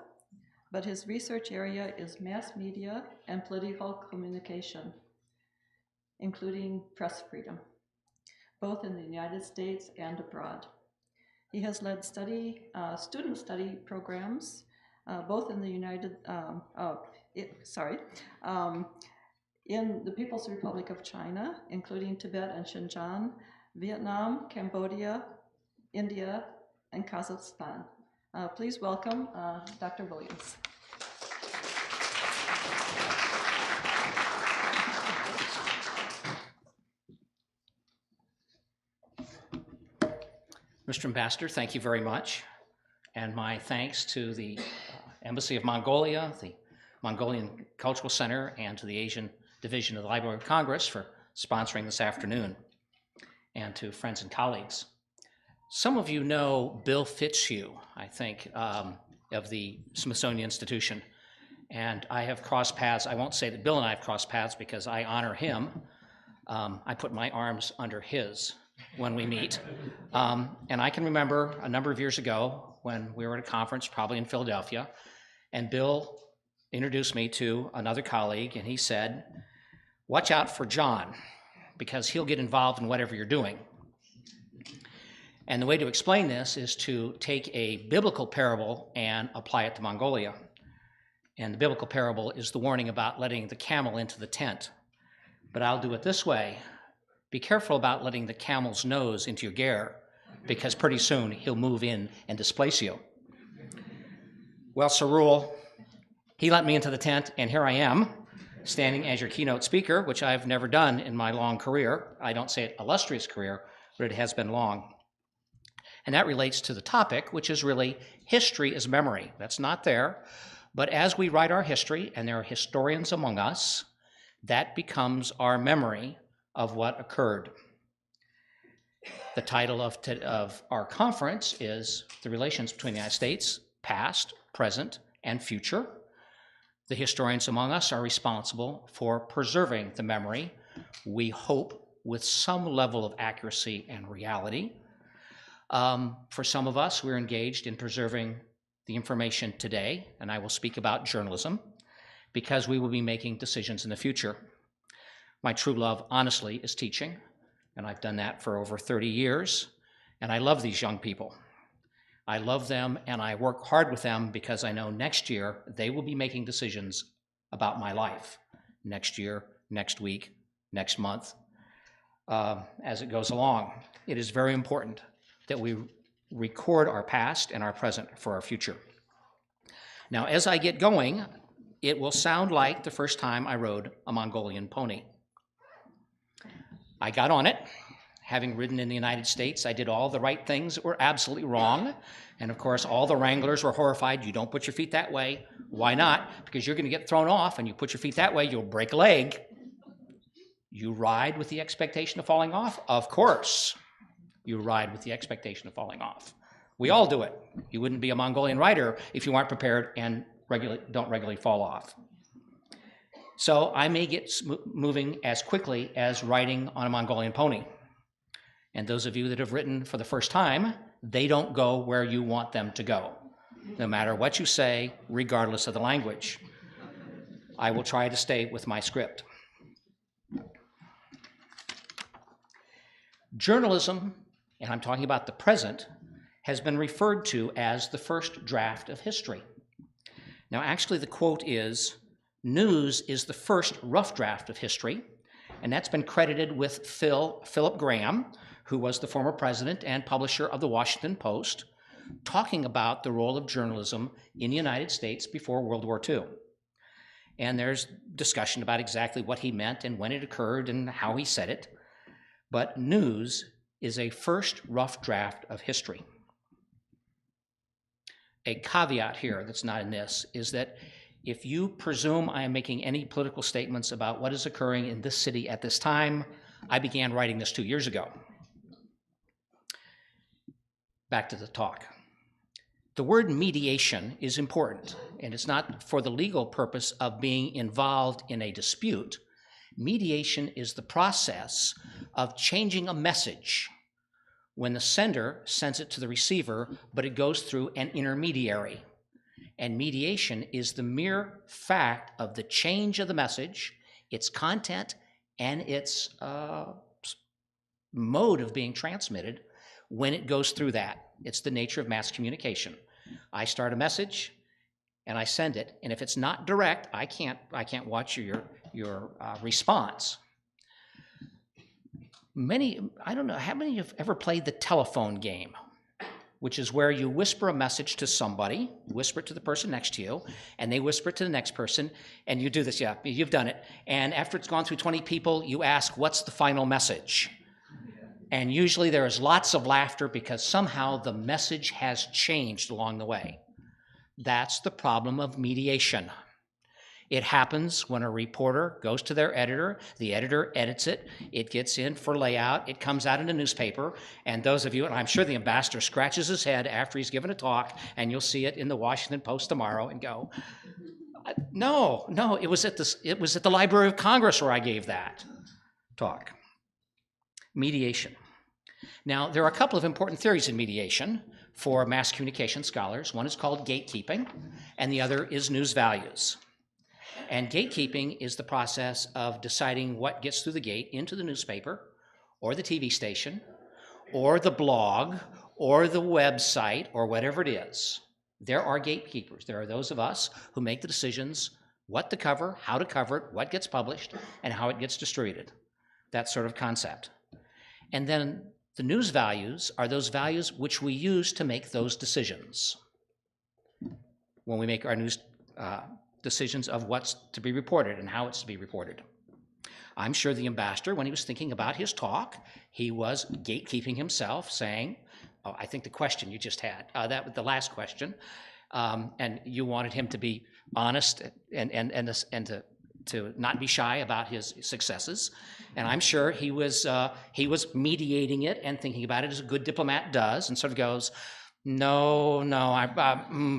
but his research area is mass media and political communication, including press freedom, both in the United States and abroad. He has led student study programs, both in the in the People's Republic of China, including Tibet and Xinjiang, Vietnam, Cambodia, India, and Kazakhstan. Please welcome Dr. Williams. Mr. Ambassador, thank you very much. And my thanks to the Embassy of Mongolia, the Mongolian Cultural Center, and to the Asian Division of the Library of Congress for sponsoring this afternoon, and to friends and colleagues. Some of you know Bill Fitzhugh, I think, of the Smithsonian Institution, and I have crossed paths. I won't say that Bill and I have crossed paths because I honor him. I put my arms under his when we meet. And I can remember a number of years ago when we were at a conference, probably in Philadelphia, and Bill introduced me to another colleague, and he said, "Watch out for John, because he'll get involved in whatever you're doing." And the way to explain this is to take a biblical parable and apply it to Mongolia. And the biblical parable is the warning about letting the camel into the tent. But I'll do it this way. Be careful about letting the camel's nose into your ger, because pretty soon he'll move in and displace you. Well, Sarul, he let me into the tent, and here I am, standing as your keynote speaker, which I've never done in my long career. I don't say it illustrious career, but it has been long. And that relates to the topic, which is really history is memory. That's not there. But as we write our history, and there are historians among us, that becomes our memory of what occurred. The title of our conference is The Relations Between the United States, Past, Present, and Future. The historians among us are responsible for preserving the memory, we hope with some level of accuracy and reality. For some of us, we're engaged in preserving the information today, and I will speak about journalism, because we will be making decisions in the future. My true love, honestly, is teaching, and I've done that for over 30 years, and I love these young people. I love them, and I work hard with them because I know next year they will be making decisions about my life. Next year, next week, next month, as it goes along. It is very important that we record our past and our present for our future. Now, as I get going, it will sound like the first time I rode a Mongolian pony. I got on it. Having ridden in the United States, I did all the right things that were absolutely wrong. And of course, all the wranglers were horrified. You don't put your feet that way. Why not? Because you're going to get thrown off, and you put your feet that way, you'll break a leg. You ride with the expectation of falling off? Of course, you ride with the expectation of falling off. We all do it. You wouldn't be a Mongolian rider if you aren't prepared and don't regularly fall off. So I may get moving as quickly as riding on a Mongolian pony. And those of you that have ridden for the first time, they don't go where you want them to go, no matter what you say, regardless of the language. I will try to stay with my script. Journalism, and I'm talking about the present, has been referred to as the first draft of history. Now, actually, the quote is, "News is the first rough draft of history," and that's been credited with Philip Graham, who was the former president and publisher of the Washington Post, talking about the role of journalism in the United States before World War II. And there's discussion about exactly what he meant and when it occurred and how he said it. But news is a first rough draft of history. A caveat here that's not in this is that if you presume I am making any political statements about what is occurring in this city at this time, I began writing this 2 years ago. Back to the talk. The word mediation is important, and it's not for the legal purpose of being involved in a dispute. Mediation is the process of changing a message when the sender sends it to the receiver, but it goes through an intermediary. And mediation is the mere fact of the change of the message, its content, and its mode of being transmitted when it goes through that. It's the nature of mass communication. I start a message and I send it, and if it's not direct, I can't watch your response. I don't know, how many have ever played the telephone game, which is where you whisper a message to somebody, whisper it to the person next to you, and they whisper it to the next person, and you do this, yeah, you've done it. And after it's gone through 20 people, you ask, what's the final message? And usually there is lots of laughter because somehow the message has changed along the way. That's the problem of mediation. It happens when a reporter goes to their editor, the editor edits it, it gets in for layout, it comes out in a newspaper, and those of you, and I'm sure the ambassador scratches his head after he's given a talk, and you'll see it in the Washington Post tomorrow and go, no, it was at the Library of Congress where I gave that talk. Mediation. Now, there are a couple of important theories in mediation for mass communication scholars. One is called gatekeeping, and the other is news values. And gatekeeping is the process of deciding what gets through the gate into the newspaper, or the TV station, or the blog, or the website, or whatever it is. There are gatekeepers. There are those of us who make the decisions what to cover, how to cover it, what gets published, and how it gets distributed. That sort of concept. And then the news values are those values which we use to make those decisions. When we make our news decisions of what's to be reported and how it's to be reported. I'm sure the ambassador, when he was thinking about his talk, he was gatekeeping himself, saying, oh, I think the question you just had, that was the last question, and you wanted him to be honest and to not be shy about his successes. And I'm sure he was mediating it and thinking about it as a good diplomat does, and sort of goes, no,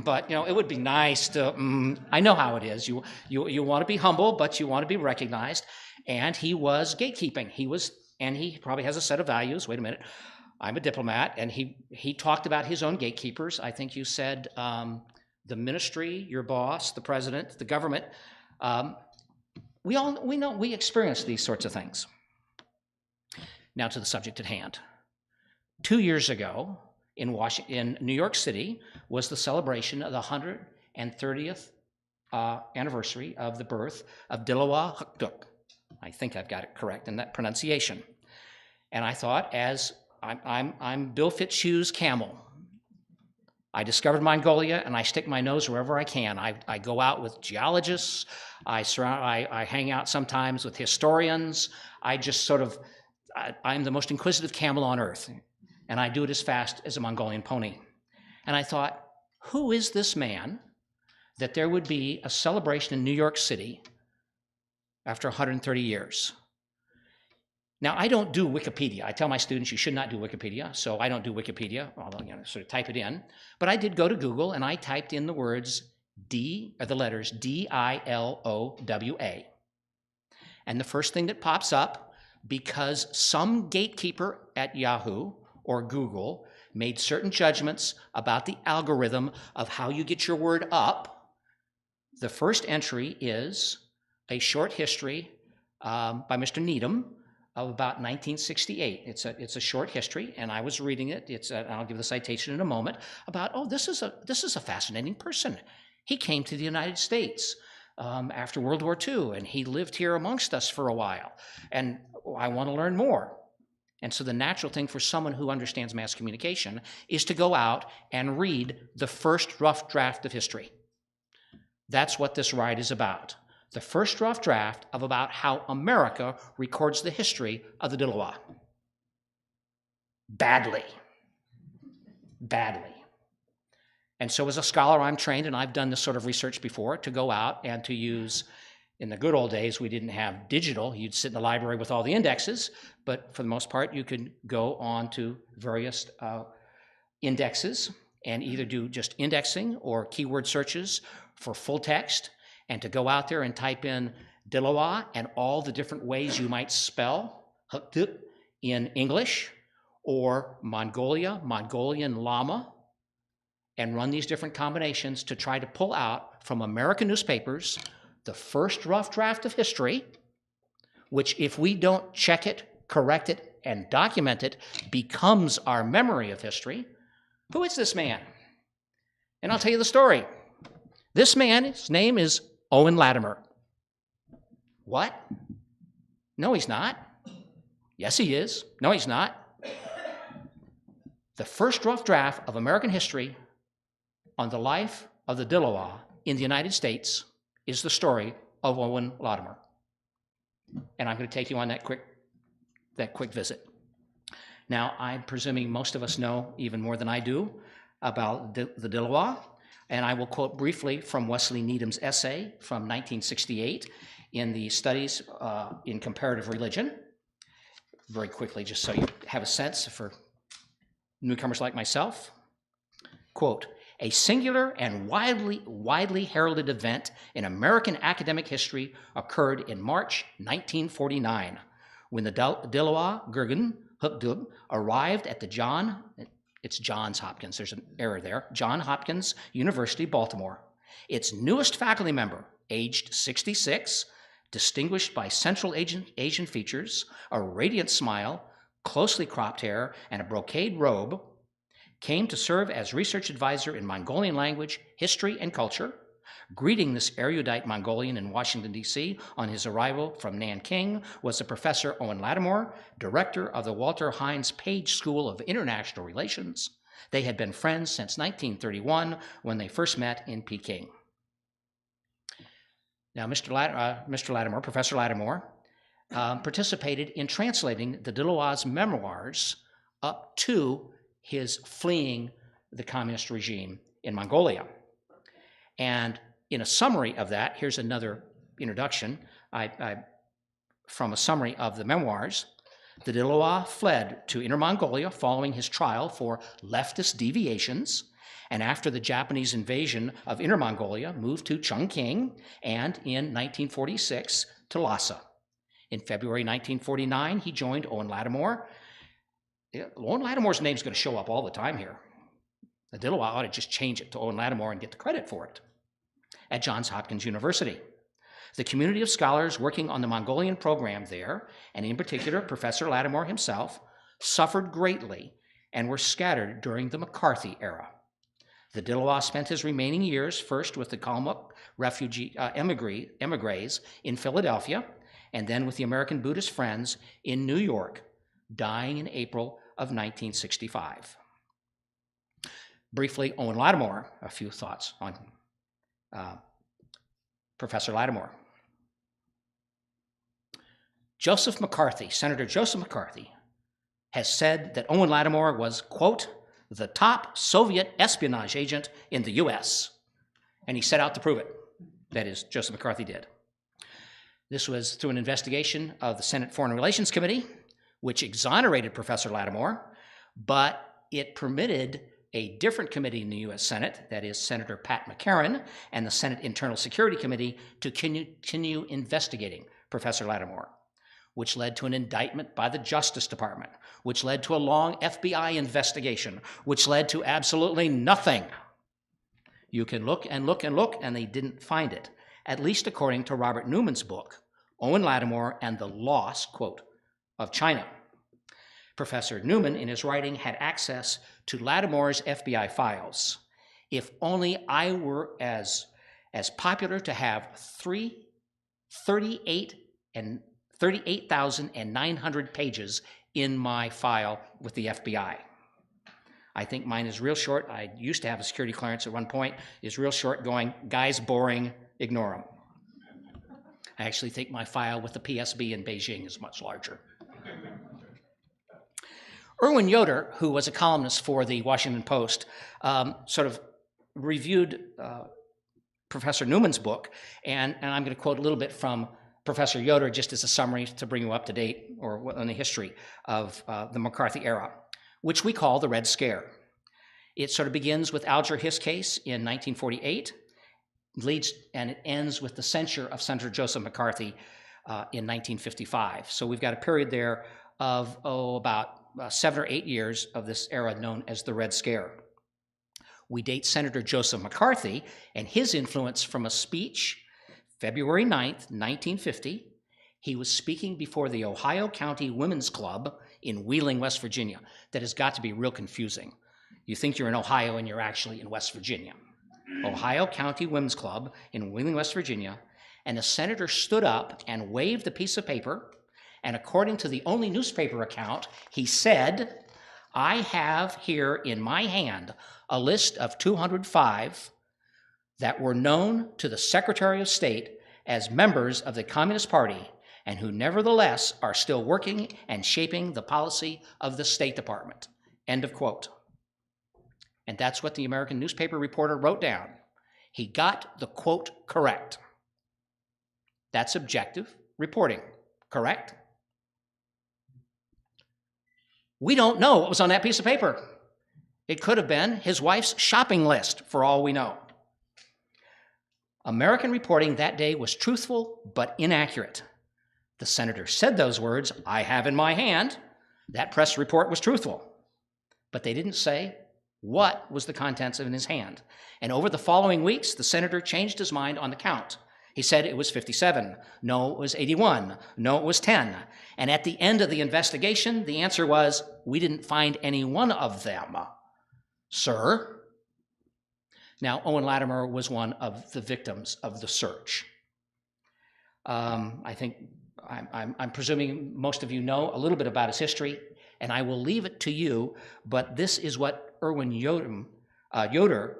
but you know, it would be nice to, I know how it is. You want to be humble, but you want to be recognized. And he was gatekeeping. And he probably has a set of values. Wait a minute, I'm a diplomat. And he talked about his own gatekeepers. I think you said the ministry, your boss, the president, the government. We know, we experience these sorts of things. Now to the subject at hand. 2 years ago, in New York City, was the celebration of the 130th anniversary of the birth of Dilawa Hukduk. I think I've got it correct in that pronunciation. And I thought, as I'm Bill Fitzhugh's camel, I discovered Mongolia, and I stick my nose wherever I can. I go out with geologists. I hang out sometimes with historians. I just sort of, I'm the most inquisitive camel on earth, and I do it as fast as a Mongolian pony. And I thought, who is this man that there would be a celebration in New York City after 130 years? Now, I don't do Wikipedia. I tell my students you should not do Wikipedia, so I don't do Wikipedia, although sort of type it in. But I did go to Google, and I typed in the words the letters D-I-L-O-W-A. And the first thing that pops up, because some gatekeeper at Yahoo or Google made certain judgments about the algorithm of how you get your word up, the first entry is a short history by Mr. Needham of about 1968. It's a short history, and I was reading it. I'll give the citation in a moment, about, this is a fascinating person. He came to the United States after World War II, and he lived here amongst us for a while, and I want to learn more. And so the natural thing for someone who understands mass communication is to go out and read the first rough draft of history. That's what this ride is about. The first rough draft of about how America records the history of the Dillawa. Badly. And so as a scholar, I'm trained, and I've done this sort of research before, to go out and to use, in the good old days, we didn't have digital. You'd sit in the library with all the indexes, but for the most part, you could go on to various indexes and either do just indexing or keyword searches for full text, and to go out there and type in Dillawa and all the different ways you might spell in English, or Mongolia, Mongolian llama, and run these different combinations to try to pull out from American newspapers the first rough draft of history, which, if we don't check it, correct it, and document it, becomes our memory of history. Who is this man? And I'll tell you the story. This man, his name is Owen Latimer. What? No, he's not. Yes, he is. No, he's not. The first rough draft of American history on the life of the Dillawa in the United States is the story of Owen Latimer. And I'm going to take you on that quick visit. Now, I'm presuming most of us know even more than I do about the Dillawa. And I will quote briefly from Wesley Needham's essay from 1968 in the Studies in Comparative Religion, very quickly, just so you have a sense for newcomers like myself. Quote, "A singular and widely heralded event in American academic history occurred in March 1949, when the Dillawa Gurgen Hukdub arrived at the Johns Hopkins, there's an error there, Johns Hopkins University, Baltimore. Its newest faculty member, aged 66, distinguished by central Asian features, a radiant smile, closely cropped hair, and a brocade robe, came to serve as research advisor in Mongolian language, history, and culture. Greeting this erudite Mongolian in Washington, D.C. on his arrival from Nanking was the Professor Owen Latimer, director of the Walter Hines Page School of International Relations. They had been friends since 1931 when they first met in Peking." Now, Professor Latimer, participated in translating the Dillawa's memoirs up to his fleeing the communist regime in Mongolia. And in a summary of that, here's another introduction from a summary of the memoirs. The Dillawa fled to Inner Mongolia following his trial for leftist deviations, and after the Japanese invasion of Inner Mongolia, moved to Chongqing, and in 1946 to Lhasa. In February 1949, he joined Owen Latimer. Owen Latimer's name's going to show up all the time here. The Dillawa ought to just change it to Owen Latimer and get the credit for it. At Johns Hopkins University. The community of scholars working on the Mongolian program there, and in particular Professor Latimer himself, suffered greatly and were scattered during the McCarthy era. The Dillawa spent his remaining years first with the Kalmuk refugee emigres in Philadelphia, and then with the American Buddhist Friends in New York, dying in April of 1965. Briefly, Owen Lattimore, a few thoughts on Professor Lattimore. Joseph McCarthy, Senator Joseph McCarthy, has said that Owen Lattimore was, quote, the top Soviet espionage agent in the US. And he set out to prove it. That is, Joseph McCarthy did. This was through an investigation of the Senate Foreign Relations Committee, which exonerated Professor Lattimore, but it permitted a different committee in the US Senate, that is Senator Pat McCarran, and the Senate Internal Security Committee to continue investigating Professor Lattimore, which led to an indictment by the Justice Department, which led to a long FBI investigation, which led to absolutely nothing. You can look and look and look, and they didn't find it, at least according to Robert Newman's book, Owen Lattimore and the Loss, quote, of China. Professor Newman, in his writing, had access to Lattimore's FBI files. If only I were as popular to have 38,900 pages in my file with the FBI. I think mine is real short. I used to have a security clearance at one point. It's real short going, guys boring, ignore them. I actually think my file with the PSB in Beijing is much larger. Erwin Yoder, who was a columnist for the Washington Post, sort of reviewed Professor Newman's book, and I'm going to quote a little bit from Professor Yoder just as a summary to bring you up to date or on the history of the McCarthy era, which we call the Red Scare. It sort of begins with Alger Hiss case in 1948, leads and it ends with the censure of Senator Joseph McCarthy in 1955. So we've got a period there of about 7 or 8 years of this era known as the Red Scare. We date Senator Joseph McCarthy and his influence from a speech February 9th, 1950. He was speaking before the Ohio County Women's Club in Wheeling, West Virginia. That has got to be real confusing. You think you're in Ohio and you're actually in West Virginia. Ohio County Women's Club in Wheeling, West Virginia, and the senator stood up and waved a piece of paper, and according to the only newspaper account, he said, I have here in my hand a list of 205 that were known to the Secretary of State as members of the Communist Party and who nevertheless are still working and shaping the policy of the State Department. End of quote. And that's what the American newspaper reporter wrote down. He got the quote correct. That's objective reporting, correct? We don't know what was on that piece of paper. It could have been his wife's shopping list, for all we know. American reporting that day was truthful but inaccurate. The senator said those words, I have in my hand. That press report was truthful. But they didn't say what was the contents in his hand. And over the following weeks, the senator changed his mind on the count. He said it was 57. No, it was 81. No, it was 10. And at the end of the investigation, the answer was, we didn't find any one of them. Sir? Now, Owen Lattimore was one of the victims of the search. I think I'm presuming most of you know a little bit about his history, and I will leave it to you, but this is what Erwin Yoder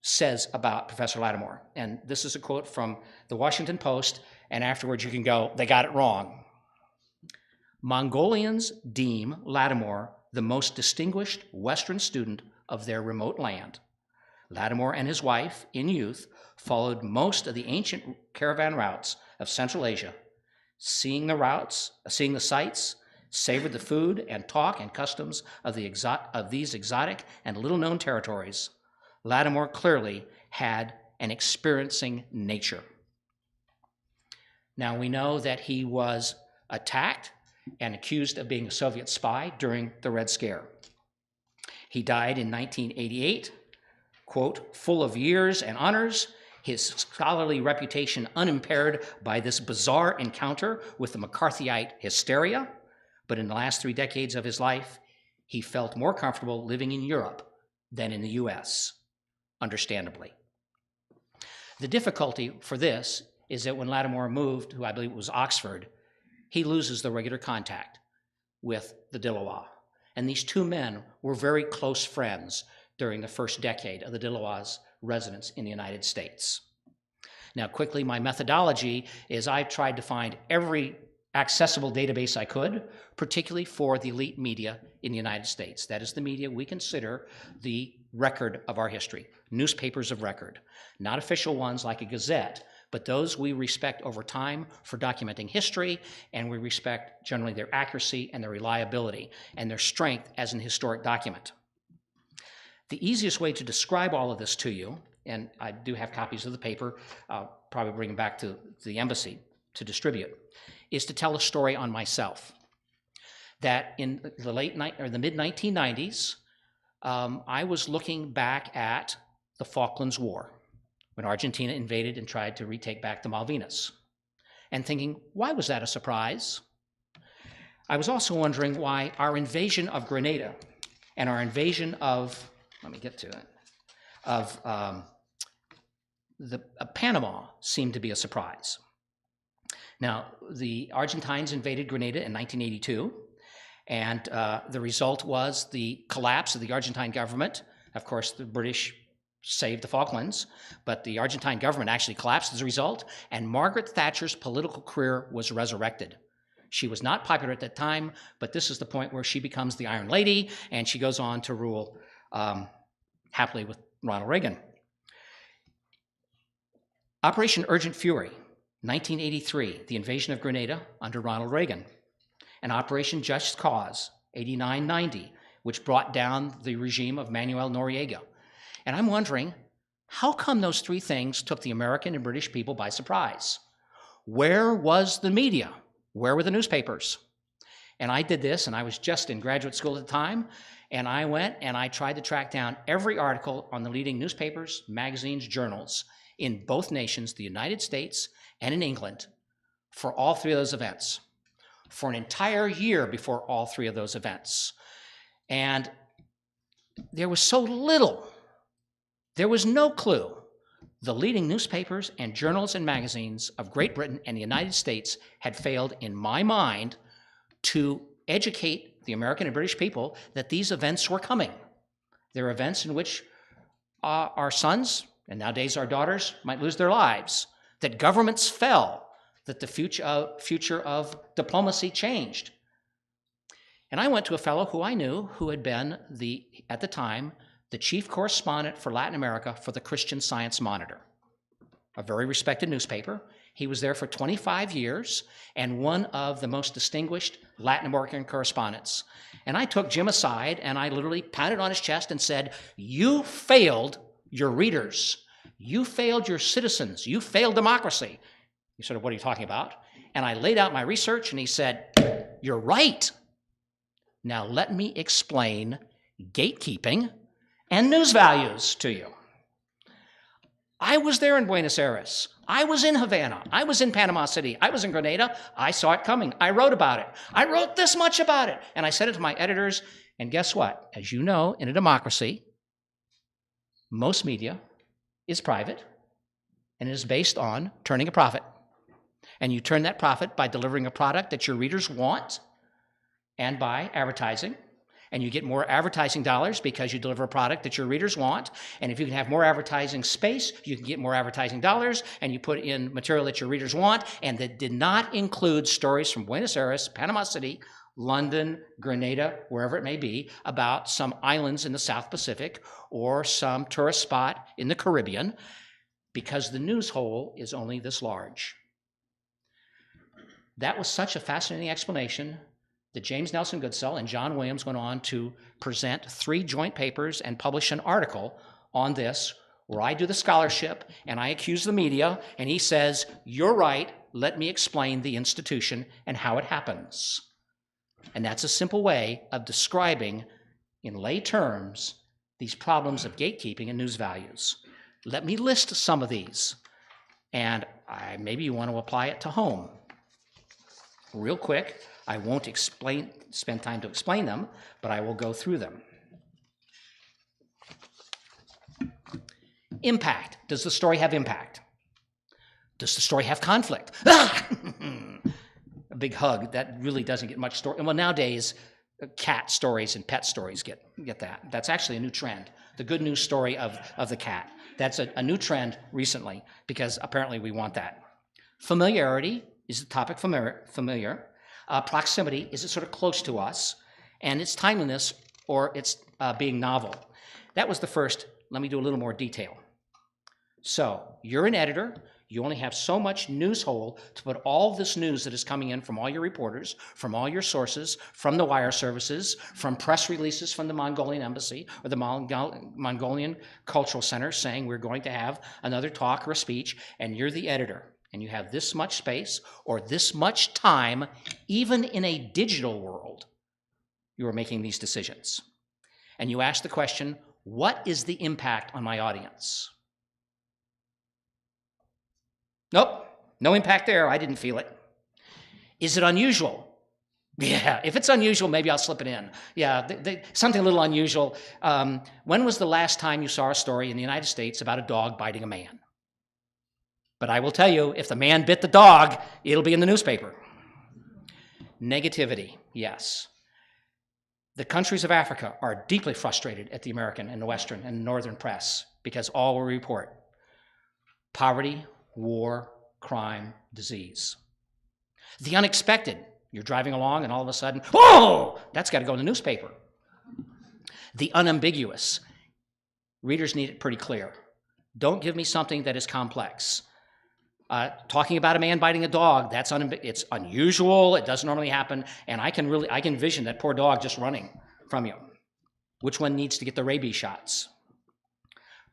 says about Professor Lattimore. And this is a quote from the Washington Post, and afterwards you can go, they got it wrong. Mongolians deem Lattimore the most distinguished Western student of their remote land. Lattimore and his wife, in youth, followed most of the ancient caravan routes of Central Asia, seeing the sights, savored the food and talk and customs of these exotic and little-known territories. Lattimore clearly had an experiencing nature. Now, we know that he was attacked and accused of being a Soviet spy during the Red Scare. He died in 1988, quote, full of years and honors, his scholarly reputation unimpaired by this bizarre encounter with the McCarthyite hysteria. But in the last 3 decades of his life, he felt more comfortable living in Europe than in the US, understandably. The difficulty for this is that when Lattimore moved to, I believe it was Oxford, he loses the regular contact with the Dillowa. And these two men were very close friends during the first decade of the Dilawaz residence in the United States. Now, quickly, my methodology is I tried to find every accessible database I could, particularly for the elite media in the United States. That is the media we consider the record of our history, newspapers of record, not official ones like a gazette, but those we respect over time for documenting history, and we respect generally their accuracy and their reliability and their strength as an historic document. The easiest way to describe all of this to you, and I do have copies of the paper, I'll probably bring them back to the embassy to distribute, is to tell a story on myself. That in the mid-1990s, I was looking back at the Falklands War, when Argentina invaded and tried to retake back the Malvinas, and thinking, why was that a surprise? I was also wondering why our invasion of Grenada and our invasion of, let me get to it, of Panama seemed to be a surprise. Now, the Argentines invaded Grenada in 1982, and the result was the collapse of the Argentine government. Of course, the British saved the Falklands, but the Argentine government actually collapsed as a result, and Margaret Thatcher's political career was resurrected. She was not popular at that time, but this is the point where she becomes the Iron Lady, and she goes on to rule happily with Ronald Reagan. Operation Urgent Fury, 1983, the invasion of Grenada under Ronald Reagan, and Operation Just Cause, 89-90, which brought down the regime of Manuel Noriega. And I'm wondering, how come those three things took the American and British people by surprise? Where was the media? Where were the newspapers? And I did this, and I was just in graduate school at the time, and I went and I tried to track down every article on the leading newspapers, magazines, journals in both nations, the United States and in England, for all three of those events, for an entire year before all three of those events. And there was so little. There was no clue. The leading newspapers and journals and magazines of Great Britain and the United States had failed, in my mind, to educate the American and British people that these events were coming. They're events in which our sons, and nowadays our daughters, might lose their lives, that governments fell, that the future of diplomacy changed. And I went to a fellow who I knew who had been, at the time, the chief correspondent for Latin America for the Christian Science Monitor, a very respected newspaper. He was there for 25 years and one of the most distinguished Latin American correspondents. And I took Jim aside and I literally pounded on his chest and said, "You failed your readers. You failed your citizens. You failed democracy." He said, "What are you talking about?" And I laid out my research and he said, "You're right. Now let me explain gatekeeping and news values to you." I was there in Buenos Aires. I was in Havana. I was in Panama City. I was in Grenada. I saw it coming. I wrote about it. I wrote this much about it. And I sent it to my editors. And guess what? As you know, in a democracy, most media is private and is based on turning a profit. And you turn that profit by delivering a product that your readers want and by advertising. And you get more advertising dollars because you deliver a product that your readers want. And if you can have more advertising space, you can get more advertising dollars, and you put in material that your readers want, and that did not include stories from Buenos Aires, Panama City, London, Grenada, wherever it may be, about some islands in the South Pacific or some tourist spot in the Caribbean, because the news hole is only this large. That was such a fascinating explanation that James Nelson Goodsell and John Williams went on to present 3 joint papers and publish an article on this, where I do the scholarship and I accuse the media, and he says, "You're right, let me explain the institution and how it happens." And that's a simple way of describing, in lay terms, these problems of gatekeeping and news values. Let me list some of these, and maybe you want to apply it to home. Real quick, I won't spend time to explain them, but I will go through them. Impact. Does the story have impact? Does the story have conflict? A big hug. That really doesn't get much story. Well, nowadays, cat stories and pet stories get that. That's actually a new trend. The good news story of the cat. That's a new trend recently because apparently we want that. Familiarity is the topic familiar. Proximity, is it sort of close to us? And its timeliness or its being novel. That was the first. Let me do a little more detail. So you're an editor. You only have so much news hole to put all this news that is coming in from all your reporters, from all your sources, from the wire services, from press releases from the Mongolian embassy or the Mongolian Cultural Center saying we're going to have another talk or a speech, and you're the editor, and you have this much space or this much time, even in a digital world, you are making these decisions. And you ask the question, what is the impact on my audience? Nope, no impact there. I didn't feel it. Is it unusual? Yeah, if it's unusual, maybe I'll slip it in. Yeah, something a little unusual. When was the last time you saw a story in the United States about a dog biting a man? But I will tell you, if the man bit the dog, it'll be in the newspaper. Negativity, yes. The countries of Africa are deeply frustrated at the American and the Western and Northern press because all will report poverty, war, crime, disease. The unexpected, you're driving along and all of a sudden, oh, that's got to go in the newspaper. The unambiguous, readers need it pretty clear. Don't give me something that is complex. Talking about a man biting a dog, it's unusual, it doesn't normally happen, and I can envision that poor dog just running from you. Which one needs to get the rabies shots?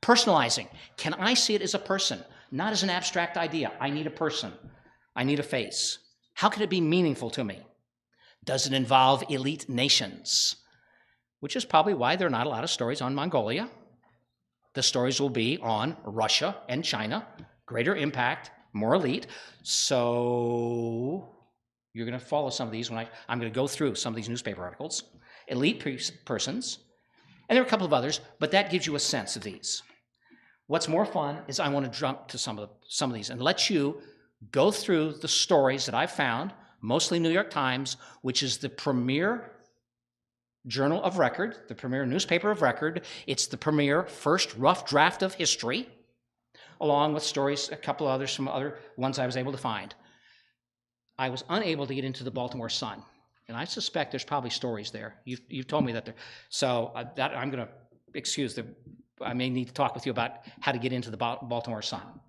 Personalizing, can I see it as a person? Not as an abstract idea. I need a person. I need a face. How can it be meaningful to me? Does it involve elite nations? Which is probably why there are not a lot of stories on Mongolia. The stories will be on Russia and China, greater impact, more elite. So you're going to follow some of these when I'm going to go through some of these newspaper articles. Elite persons, and there are a couple of others, but that gives you a sense of these. What's more fun is I want to jump to some of these and let you go through the stories that I've found, mostly New York Times, which is the premier journal of record, the premier newspaper of record. It's the premier first rough draft of history, along with stories, a couple of others from other ones I was able to find. I was unable to get into the Baltimore Sun, and I suspect there's probably stories there. You've told me that there. So that I'm going to excuse the. I may need to talk with you about how to get into the Baltimore Sun.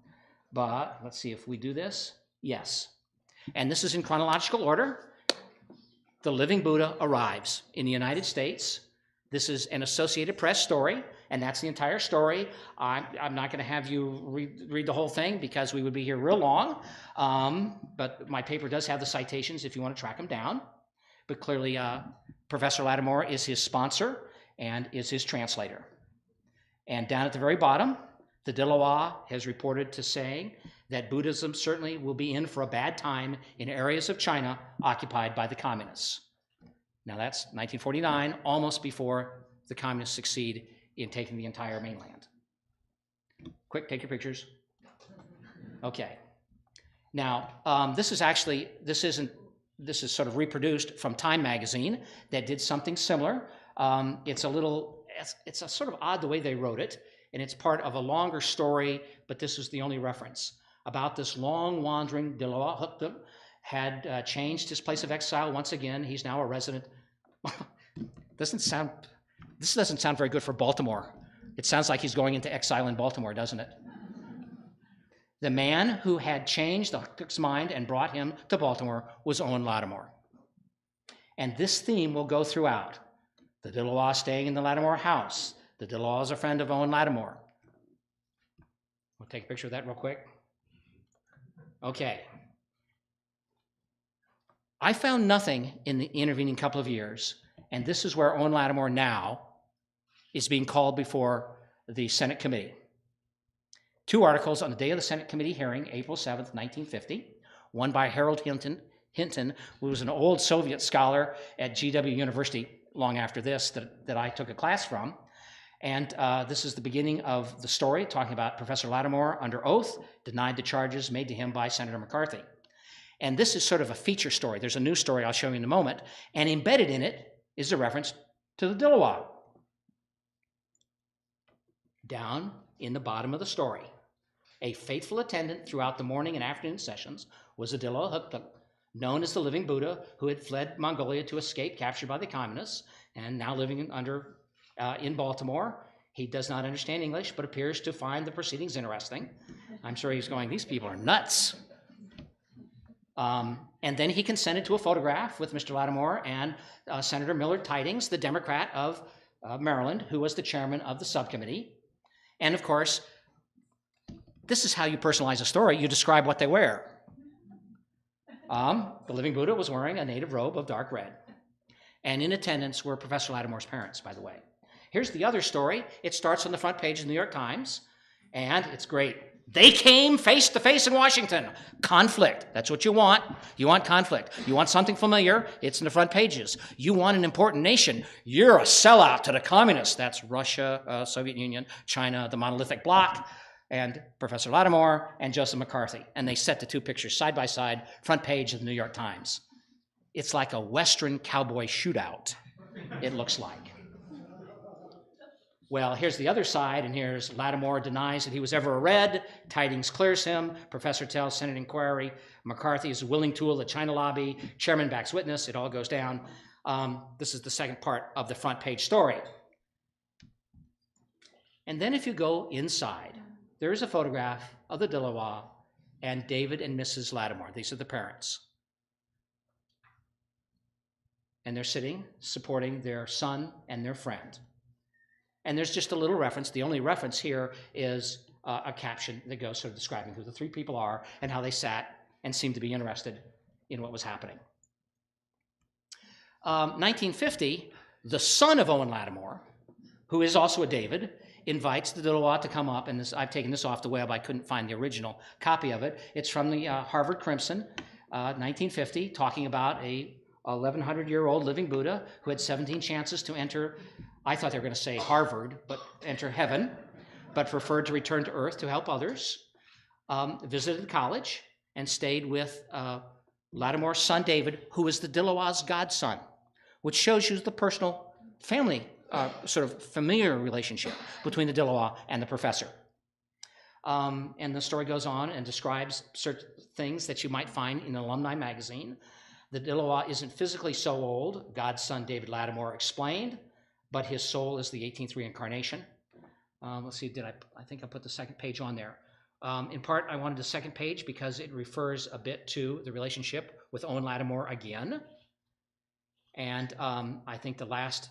But let's see if we do this. Yes. And this is in chronological order. The living Buddha arrives in the United States. This is an Associated Press story, and that's the entire story. I'm not going to have you read the whole thing because we would be here real long. But my paper does have the citations if you want to track them down. But clearly, Professor Lattimore is his sponsor and is his translator. And down at the very bottom, the Diloa has reported to saying that Buddhism certainly will be in for a bad time in areas of China occupied by the communists. Now that's 1949, almost before the communists succeed in taking the entire mainland. Quick, take your pictures. Okay. Now, this is sort of reproduced from Time magazine that did something similar. It's a sort of odd the way they wrote it, and it's part of a longer story, but this is the only reference about this long wandering Diloa had changed his place of exile once again. He's now a resident. This doesn't sound very good for Baltimore. It sounds like he's going into exile in Baltimore, doesn't it? The man who had changed the Huktuk's mind and brought him to Baltimore was Owen Lattimore. And this theme will go throughout. The Diloa staying in the Lattimore house. The Diloa is a friend of Owen Lattimore. We'll take a picture of that real quick. Okay. I found nothing in the intervening couple of years, and this is where Owen Lattimore now is being called before the Senate committee. 2 articles on the day of the Senate committee hearing, April 7th, 1950, one by Harold Hinton, who was an old Soviet scholar at GW University long after this that I took a class from. And this is the beginning of the story, talking about Professor Lattimore under oath, denied the charges made to him by Senator McCarthy. And this is sort of a feature story. There's a news story I'll show you in a moment. And embedded in it is a reference to the Dillawa. Down in the bottom of the story, a faithful attendant throughout the morning and afternoon sessions was a Dillawa Huktuk, known as the living Buddha, who had fled Mongolia to escape capture by the communists and now living in Baltimore. He does not understand English, but appears to find the proceedings interesting. I'm sure he's going, these people are nuts. And then he consented to a photograph with Mr. Lattimore and Senator Millard Tydings, the Democrat of Maryland, who was the chairman of the subcommittee. And of course, this is how you personalize a story. You describe what they wear. The living Buddha was wearing a native robe of dark red. And in attendance were Professor Lattimore's parents, by the way. Here's the other story. It starts on the front page of the New York Times, and it's great. They came face to face in Washington. Conflict. That's what you want. You want conflict. You want something familiar. It's in the front pages. You want an important nation. You're a sellout to the communists. That's Russia, Soviet Union, China, the monolithic bloc, and Professor Lattimore and Joseph McCarthy. And they set the two pictures side by side, front page of the New York Times. It's like a Western cowboy shootout, it looks like. Well, here's the other side, and here's Lattimore denies that he was ever a Red. Tydings clears him. Professor tells Senate inquiry. McCarthy is a willing tool of the China lobby. Chairman backs witness. It all goes down. This is the second part of the front page story. And then if you go inside, there is a photograph of the Dillawa and David and Mrs. Lattimore. These are the parents. And they're sitting, supporting their son and their friend. And there's just a little reference. The only reference here is a caption that goes sort of describing who the three people are and how they sat and seemed to be interested in what was happening. 1950, the son of Owen Lattimore, who is also a David, invites the Dillawa to come up, and I've taken this off the web. I couldn't find the original copy of it. It's from the Harvard Crimson, 1950, talking about a 1,100-year-old living Buddha who had 17 chances to enter, I thought they were going to say Harvard, but enter heaven, but preferred to return to earth to help others, visited college, and stayed with Lattimore's son, David, who is the Dillawa's godson, which shows you the personal family, sort of familiar relationship between the Dillawa and the professor. And the story goes on and describes certain things that you might find in an alumni magazine. The Dillawa isn't physically so old, God's son David Lattimore explained, but his soul is the 18th reincarnation. Let's see, I think I put the second page on there. In part, I wanted the second page because it refers a bit to the relationship with Owen Lattimore again. And I think the last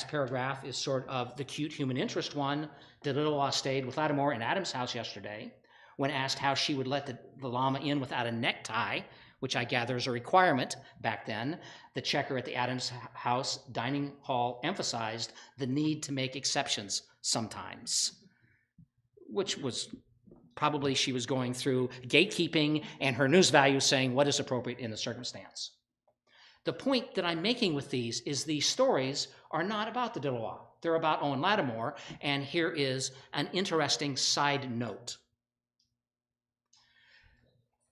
paragraph is sort of the cute human interest one. The Dillawa stayed with Lattimore in Adam's house yesterday. When asked how she would let the Lama in without a necktie, which I gather is a requirement back then, the checker at the Adams House dining hall emphasized the need to make exceptions sometimes, which was probably she was going through gatekeeping and her news value saying what is appropriate in the circumstance. The point that I'm making with these is these stories are not about the Dillawa. They're about Owen Lattimore, and here is an interesting side note.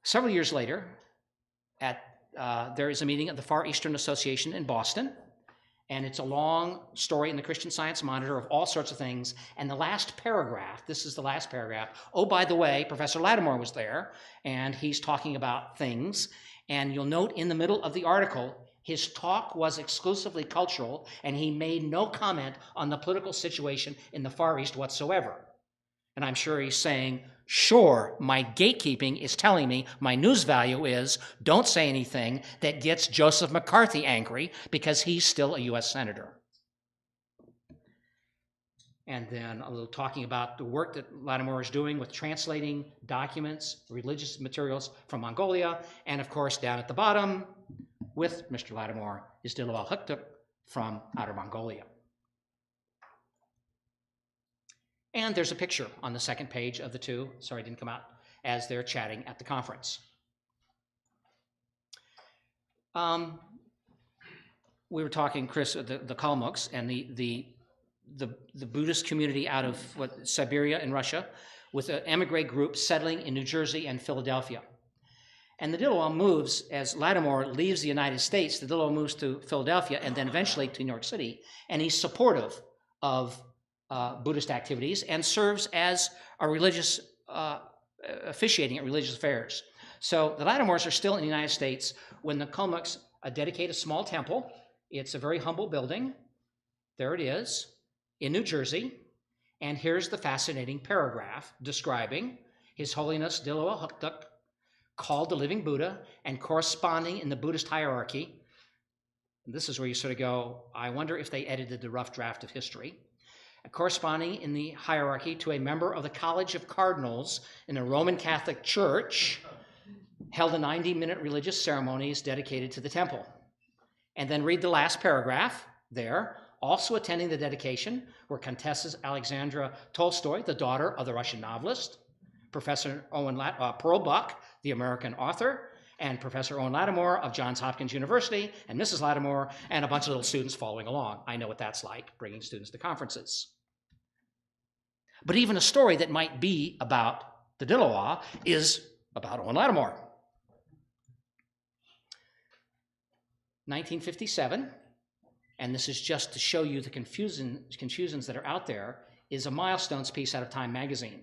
Several years later, there is a meeting of the Far Eastern Association in Boston, and it's a long story in the Christian Science Monitor of all sorts of things. And the last paragraph, this is the last paragraph. Oh, by the way, Professor Lattimore was there, and he's talking about things. And you'll note in the middle of the article, his talk was exclusively cultural, and he made no comment on the political situation in the Far East whatsoever. And I'm sure he's saying, sure, my gatekeeping is telling me my news value is don't say anything that gets Joseph McCarthy angry because he's still a U.S. Senator. And then a little talking about the work that Lattimore is doing with translating documents, religious materials from Mongolia, and of course, down at the bottom with Mr. Lattimore is Dillawa Huktuk from Outer Mongolia. And there's a picture on the second page of the two, sorry, it didn't come out, as they're chatting at the conference. We were talking, Chris, the Kalmucks and the Buddhist community out of Siberia and Russia with an emigre group settling in New Jersey and Philadelphia. And the Dilawar moves, as Lattimore leaves the United States, the Dilawar moves to Philadelphia and then eventually to New York City, and he's supportive of Buddhist activities and serves as a religious, officiating at religious affairs. So the Lattimores are still in the United States when the Kalmucks dedicate a small temple. It's a very humble building. There it is, in New Jersey. And here's the fascinating paragraph describing His Holiness Dilawar Huktuk, called the living Buddha and corresponding in the Buddhist hierarchy. And this is where you sort of go, I wonder if they edited the rough draft of history. Corresponding in the hierarchy to a member of the College of Cardinals in the Roman Catholic Church, held a 90-minute religious ceremonies dedicated to the temple. And then read the last paragraph there. Also attending the dedication were Countess Alexandra Tolstoy, the daughter of the Russian novelist, Professor Owen Perlbach, the American author, and Professor Owen Lattimore of Johns Hopkins University, and Mrs. Lattimore, and a bunch of little students following along. I know what that's like, bringing students to conferences. But even a story that might be about the Dilawar is about Owen Lattimore. 1957, and this is just to show you the confusions that are out there, is a milestones piece out of Time magazine.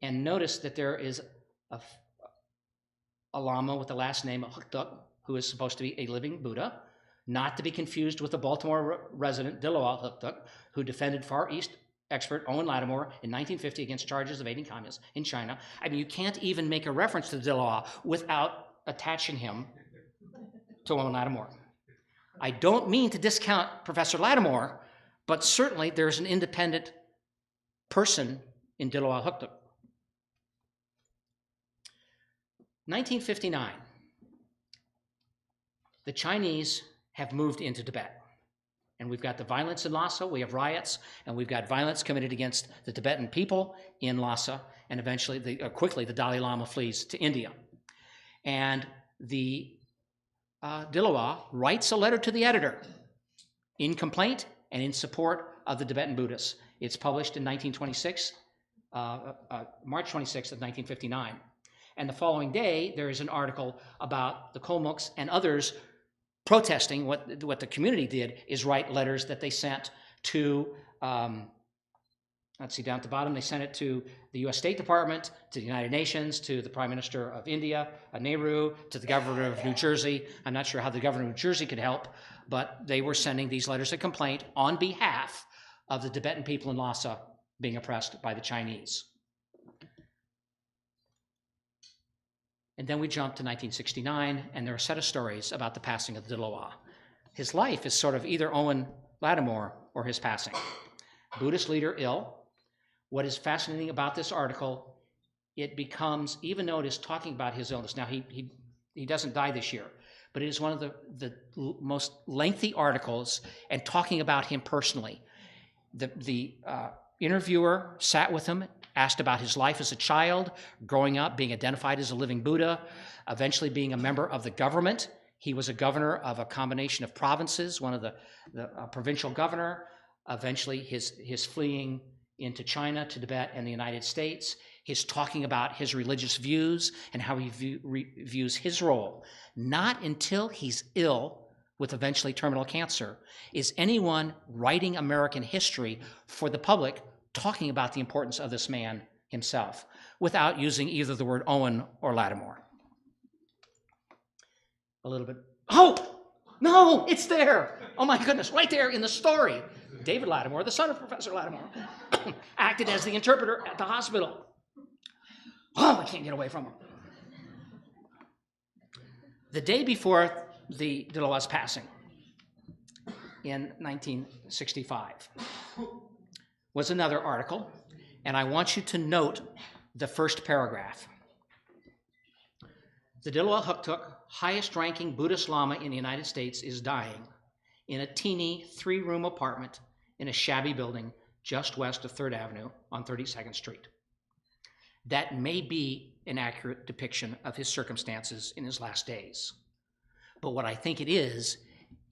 And notice that there is a Lama with the last name of Huktuk, who is supposed to be a living Buddha, not to be confused with the Baltimore resident Dilawar Huktuk, who defended Far East expert Owen Lattimore in 1950 against charges of aiding communists in China. I mean, you can't even make a reference to Dilawar without attaching him to Owen Lattimore. I don't mean to discount Professor Lattimore, but certainly there's an independent person in Dilawar Huktuk. 1959, the Chinese have moved into Tibet. And we've got the violence in Lhasa, we have riots, and we've got violence committed against the Tibetan people in Lhasa, and eventually, quickly, the Dalai Lama flees to India. And the Dilawar writes a letter to the editor in complaint and in support of the Tibetan Buddhists. It's published in 1926, March 26th of 1959. And the following day, there is an article about the Kalmucks and others protesting. What the community did is write letters that they sent to, let's see, down at the bottom, they sent it to the US State Department, to the United Nations, to the Prime Minister of India, Nehru, to the governor of New Jersey. I'm not sure how the governor of New Jersey could help, but they were sending these letters of complaint on behalf of the Tibetan people in Lhasa being oppressed by the Chinese. And then we jump to 1969, and there are a set of stories about the passing of the Dilawar. His life is sort of either Owen Lattimore or his passing. Buddhist leader ill. What is fascinating about this article, it becomes, even though it is talking about his illness, now he doesn't die this year, but it is one of the most lengthy articles and talking about him personally. The interviewer sat with him, asked about his life as a child, growing up, being identified as a living Buddha, eventually being a member of the government. He was a governor of a combination of provinces, one of the provincial governor, eventually his fleeing into China, to Tibet, and the United States, his talking about his religious views and how he views his role. Not until he's ill with eventually terminal cancer is anyone writing American history for the public talking about the importance of this man himself without using either the word Owen or Lattimore. A little bit, oh, no, it's there. Oh my goodness, right there in the story. David Lattimore, the son of Professor Lattimore, acted as the interpreter at the hospital. Oh, I can't get away from him. The day before the Dilawar's passing, in 1965, was another article, and I want you to note the first paragraph. The Dilawar Huktuk, highest-ranking Buddhist Lama in the United States, is dying in a teeny 3-room apartment in a shabby building just west of 3rd Avenue on 32nd Street. That may be an accurate depiction of his circumstances in his last days. But what I think it is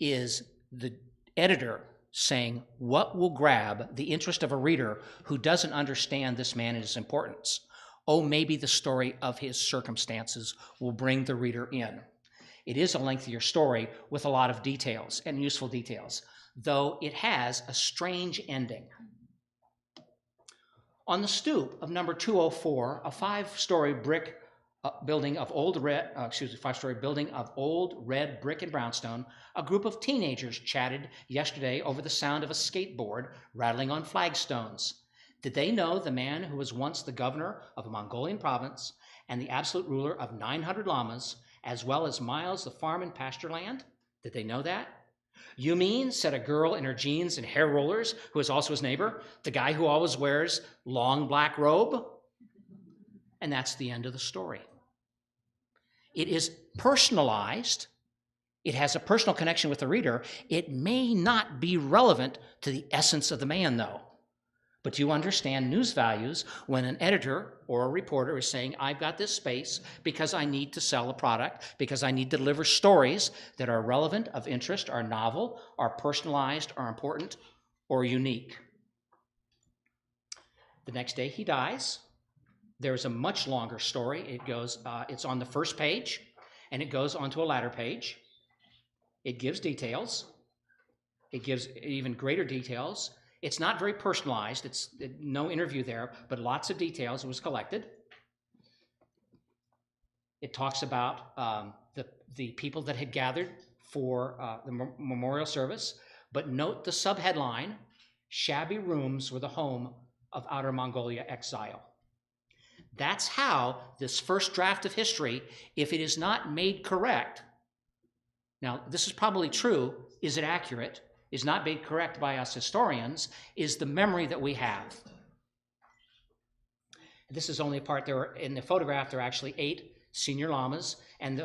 the editor saying what will grab the interest of a reader who doesn't understand this man and his importance. oh, maybe the story of his circumstances will bring the reader in. It is a lengthier story with a lot of details and useful details, though it has a strange ending. On the stoop of number 204, a five-story building of old red brick and brownstone, a group of teenagers chatted yesterday over the sound of a skateboard rattling on flagstones. Did they know the man who was once the governor of a Mongolian province and the absolute ruler of 900 llamas, as well as miles of farm and pasture land? Did they know that? You mean, said a girl in her jeans and hair rollers, who is also his neighbor, the guy who always wears long black robe? And that's the end of the story. It is personalized. It has a personal connection with the reader. It may not be relevant to the essence of the man, though. But you understand news values when an editor or a reporter is saying, I've got this space because I need to sell a product, because I need to deliver stories that are relevant, of interest, are novel, are personalized, are important, or unique. The next day he dies. There's a much longer story. It's on the first page, and it goes onto a latter page. It gives details. It gives even greater details. It's not very personalized. It's no interview there, but lots of details. It was collected. It talks about the people that had gathered for the memorial service, but note the subheadline, Shabby Rooms Were the Home of Outer Mongolia Exile. That's how this first draft of history, if it is not made correct, now this is probably true, is it accurate, is not made correct by us historians, is the memory that we have. This is only a part. There are, in the photograph, there are actually 8 senior lamas, and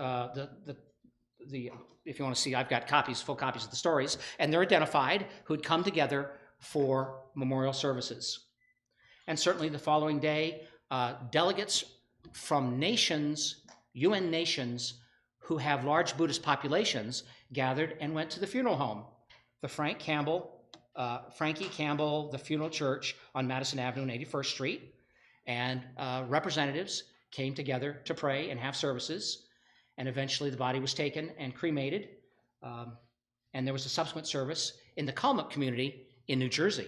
if you want to see, I've got full copies of the stories, and they're identified who'd come together for memorial services. And certainly the following day, delegates from nations, UN nations, who have large Buddhist populations, gathered and went to the funeral home, the Frankie Campbell, the Funeral Church on Madison Avenue and 81st Street, and representatives came together to pray and have services, and eventually the body was taken and cremated, and there was a subsequent service in the Kalmuk community in New Jersey.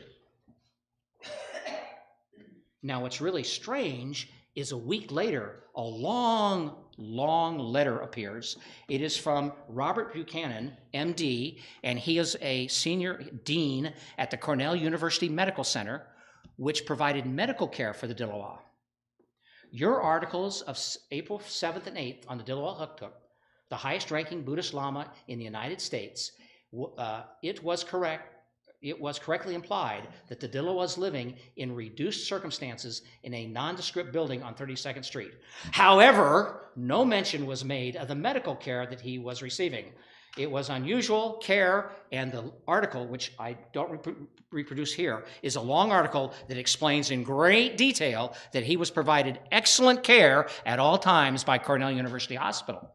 Now, what's really strange is a week later, a long, long letter appears. It is from Robert Buchanan, MD, and he is a senior dean at the Cornell University Medical Center, which provided medical care for the Dillawa. Your articles of April 7th and 8th on the Dillawa Huktuk, the highest-ranking Buddhist Lama in the United States, it was correctly implied that the Dillawa was living in reduced circumstances in a nondescript building on 32nd Street. However, no mention was made of the medical care that he was receiving. It was unusual care, and the article, which I don't reproduce here, is a long article that explains in great detail that he was provided excellent care at all times by Cornell University Hospital.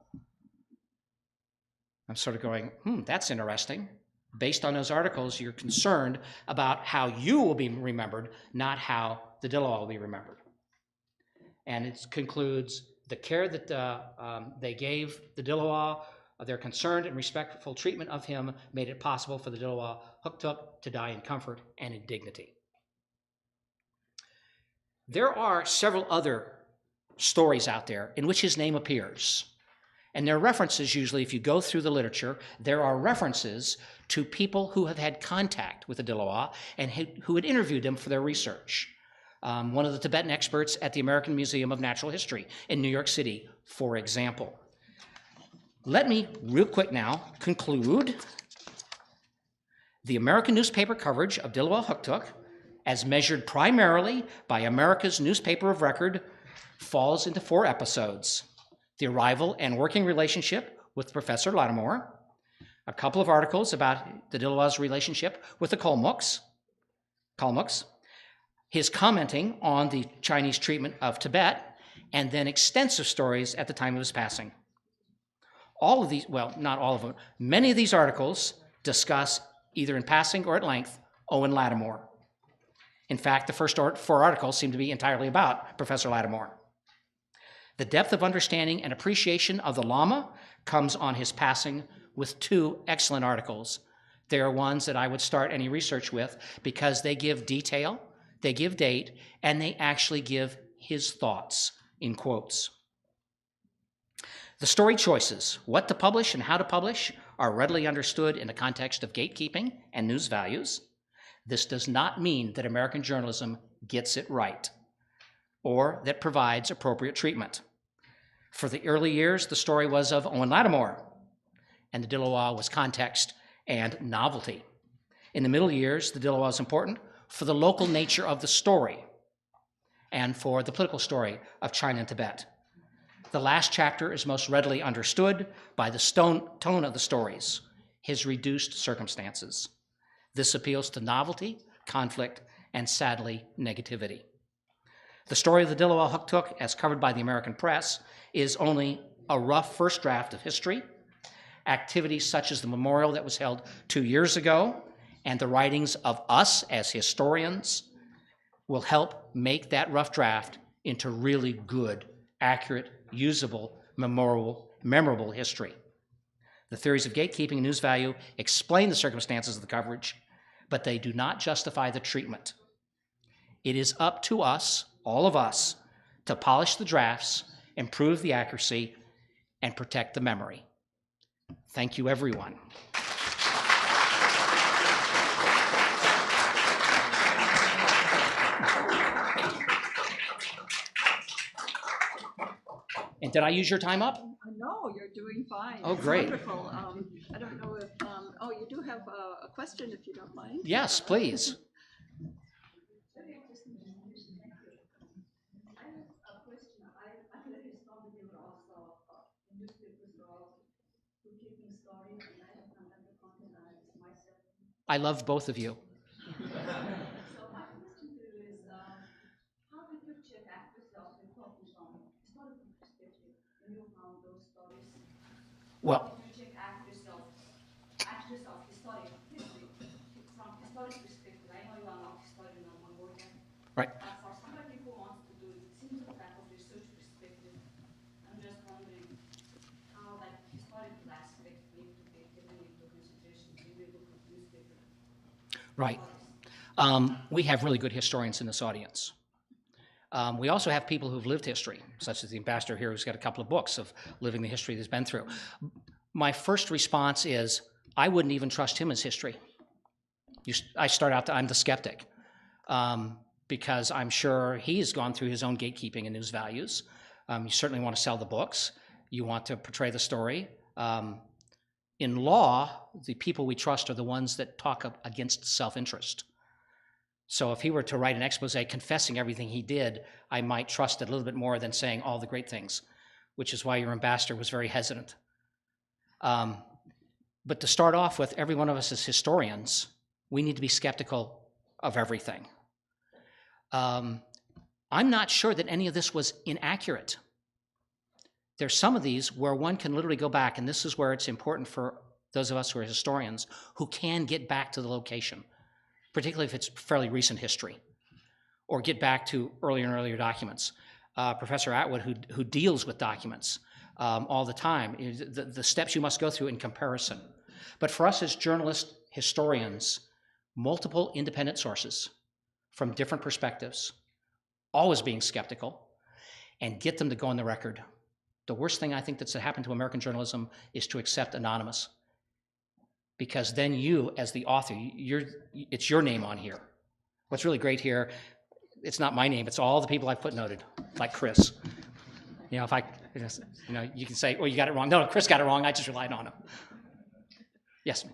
I'm sort of going, that's interesting. Based on those articles, you're concerned about how you will be remembered, not how the Dillawa will be remembered. And it concludes, the care that they gave the Dillawa, their concerned and respectful treatment of him made it possible for the Dillawa Huktuk to die in comfort and in dignity. There are several other stories out there in which his name appears. And there are references, usually, if you go through the literature, there are references to people who have had contact with the Dillawa and who had interviewed them for their research. One of the Tibetan experts at the American Museum of Natural History in New York City, for example. Let me, real quick now, conclude. The American newspaper coverage of Dillawa Huktuk, as measured primarily by America's newspaper of record, falls into 4 episodes. The arrival and working relationship with Professor Lattimore, a couple of articles about the Dillawa's relationship with the Kalmuks, his commenting on the Chinese treatment of Tibet, and then extensive stories at the time of his passing. All of these, well, not all of them, many of these articles discuss, either in passing or at length, Owen Lattimore. In fact, the first 4 articles seem to be entirely about Professor Lattimore. The depth of understanding and appreciation of the Lama comes on his passing with two excellent articles. They are ones that I would start any research with because they give detail, they give date, and they actually give his thoughts in quotes. The story choices, what to publish and how to publish, are readily understood in the context of gatekeeping and news values. This does not mean that American journalism gets it right or that provides appropriate treatment. For the early years, the story was of Owen Lattimore, and the Dilawar was context and novelty. In the middle years, the Dilawar was important for the local nature of the story and for the political story of China and Tibet. The last chapter is most readily understood by the tone of the stories, his reduced circumstances. This appeals to novelty, conflict, and sadly, negativity. The story of the Dilawar Huktuk, as covered by the American press, is only a rough first draft of history. Activities such as the memorial that was held 2 years ago and the writings of us as historians will help make that rough draft into really good, accurate, usable, memorable history. The theories of gatekeeping and news value explain the circumstances of the coverage, but they do not justify the treatment. It is up to us, all of us, to polish the drafts, improve the accuracy, and protect the memory. Thank you, everyone. And did I use your time up? No, you're doing fine. Oh, It's great. wonderful. I don't know if, oh, you do have a question if you don't mind. Yes, please. I love both of you. So my question to you is, how did you check yourself in talking from historical perspective when you found those stories? Well, how did you check yourself history from historic perspective? I know you are not historian of Mongolian. right. But for somebody who wants to do similar type of research perspective, I'm just wondering how that historical aspect need to be taken into consideration when we look at newspaper. Right. We have really good historians in this audience. We also have people who've lived history, such as the ambassador here who's got a couple of books of living the history that's been through. My first response is, I wouldn't even trust him as history. I start out, I'm the skeptic, because I'm sure he's gone through his own gatekeeping and news values. You certainly want to sell the books. You want to portray the story. In law, the people we trust are the ones that talk against self-interest. So if he were to write an expose confessing everything he did, I might trust it a little bit more than saying all the great things, which is why your ambassador was very hesitant. But to start off with, every one of us as historians, we need to be skeptical of everything. I'm not sure that any of this was inaccurate. There's some of these where one can literally go back, and this is where it's important for those of us who are historians who can get back to the location, particularly if it's fairly recent history, or get back to earlier and earlier documents. Professor Atwood, who deals with documents all the time, the steps you must go through in comparison. But for us as journalists, historians, multiple independent sources from different perspectives, always being skeptical, and get them to go on the record. The worst thing I think that's happened to American journalism is to accept anonymous. Because then you, as the author, it's your name on here. What's really great here, it's not my name, it's all the people I've footnoted, like Chris. You know, you can say, well, you got it wrong. No, Chris got it wrong, I just relied on him. Yes?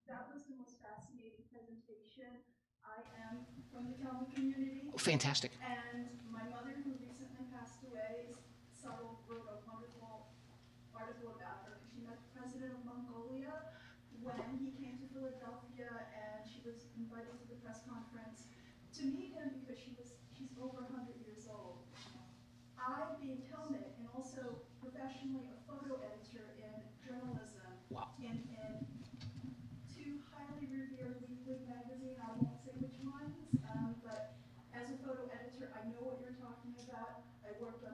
That was the most fascinating presentation. I am from the Tamil community. Fantastic. And my mother, who recently passed away, wrote a wonderful article about her. She met the president of Mongolia when he came to Philadelphia, and she was invited to the press conference to meet him because she's over 100 years old. I, being Talmud, and also professionally a photo editor in journalism, wow. in two highly revered weekly magazines, I won't say which ones, but as a photo editor, I know what you're talking about. I worked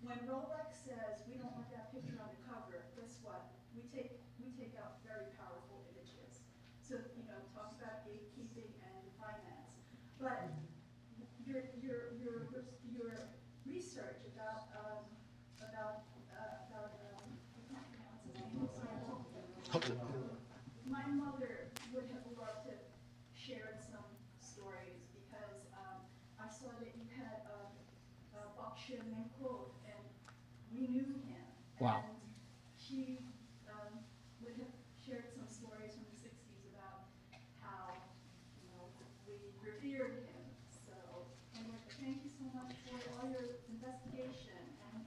when Rolex says we don't want that picture on the cover, guess what? We take out very powerful images. So, you know, talk about gatekeeping and finance. But your research about I can't pronounce his name, my mother would have loved to share some stories because I saw that you had Bakshin Menkrov, and we knew him. Wow. And she would have shared some stories from the 60s about how, you know, we revered him. So, anyway, thank you so much for all your investigation and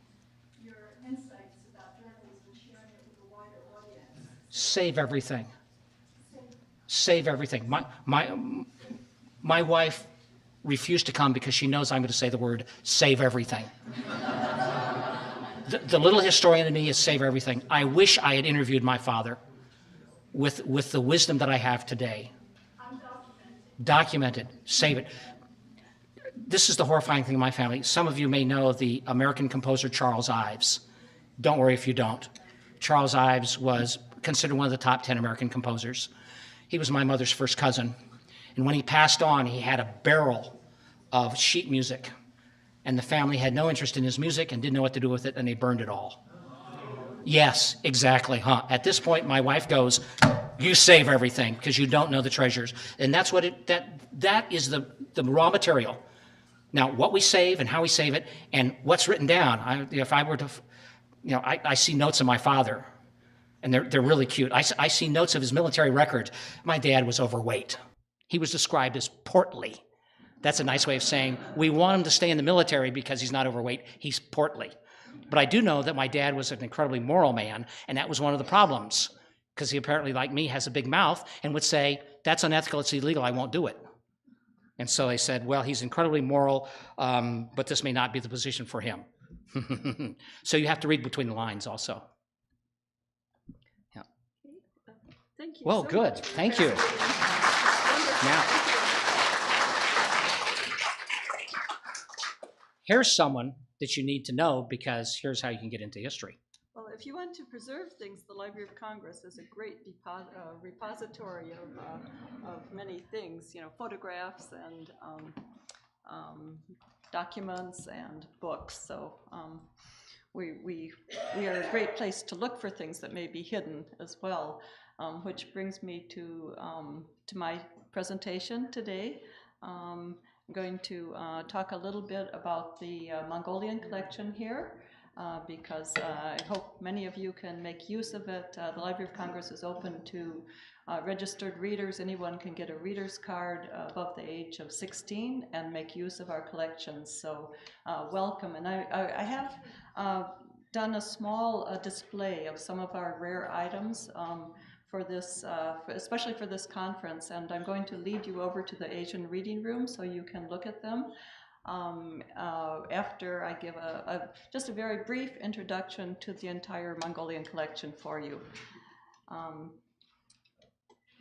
your insights about journalism, sharing it with a wider audience. Save everything. Save everything. My wife refused to come because she knows I'm going to say the word save everything. The little historian in me is save everything. I wish I had interviewed my father with the wisdom that I have today. Documented. Save it. This is the horrifying thing in my family. Some of you may know the American composer Charles Ives. Don't worry if you don't. Charles Ives was considered one of the top 10 American composers. He was my mother's first cousin. And when he passed on, he had a barrel of sheet music. And the family had no interest in his music and didn't know what to do with it, and they burned it all. Yes, exactly, huh? At this point, my wife goes, you save everything because you don't know the treasures. And that's what that is the raw material. Now, what we save and how we save it and what's written down, if I were to, I see notes of my father, and they're really cute. I see notes of his military record. My dad was overweight. He was described as portly. That's a nice way of saying we want him to stay in the military because he's not overweight. He's portly. But I do know that my dad was an incredibly moral man, and that was one of the problems because he apparently, like me, has a big mouth and would say, that's unethical, it's illegal, I won't do it. And so they said, well, he's incredibly moral, but this may not be the position for him. So you have to read between the lines also. Yeah. Thank you. Well, so good. much for Thank you. Wonderful. Now, here's someone that you need to know because here's how you can get into history. Well, if you want to preserve things, the Library of Congress is a great repository of many things, photographs and documents and books. So we are a great place to look for things that may be hidden as well, which brings me to my presentation today. I'm going to talk a little bit about the Mongolian collection here. Because I hope many of you can make use of it. The Library of Congress is open to registered readers. Anyone can get a reader's card above the age of 16 and make use of our collections. So welcome. And I have done a small display of some of our rare items for this, especially for this conference. And I'm going to lead you over to the Asian reading room so you can look at them. After I give just a very brief introduction to the entire Mongolian collection for you.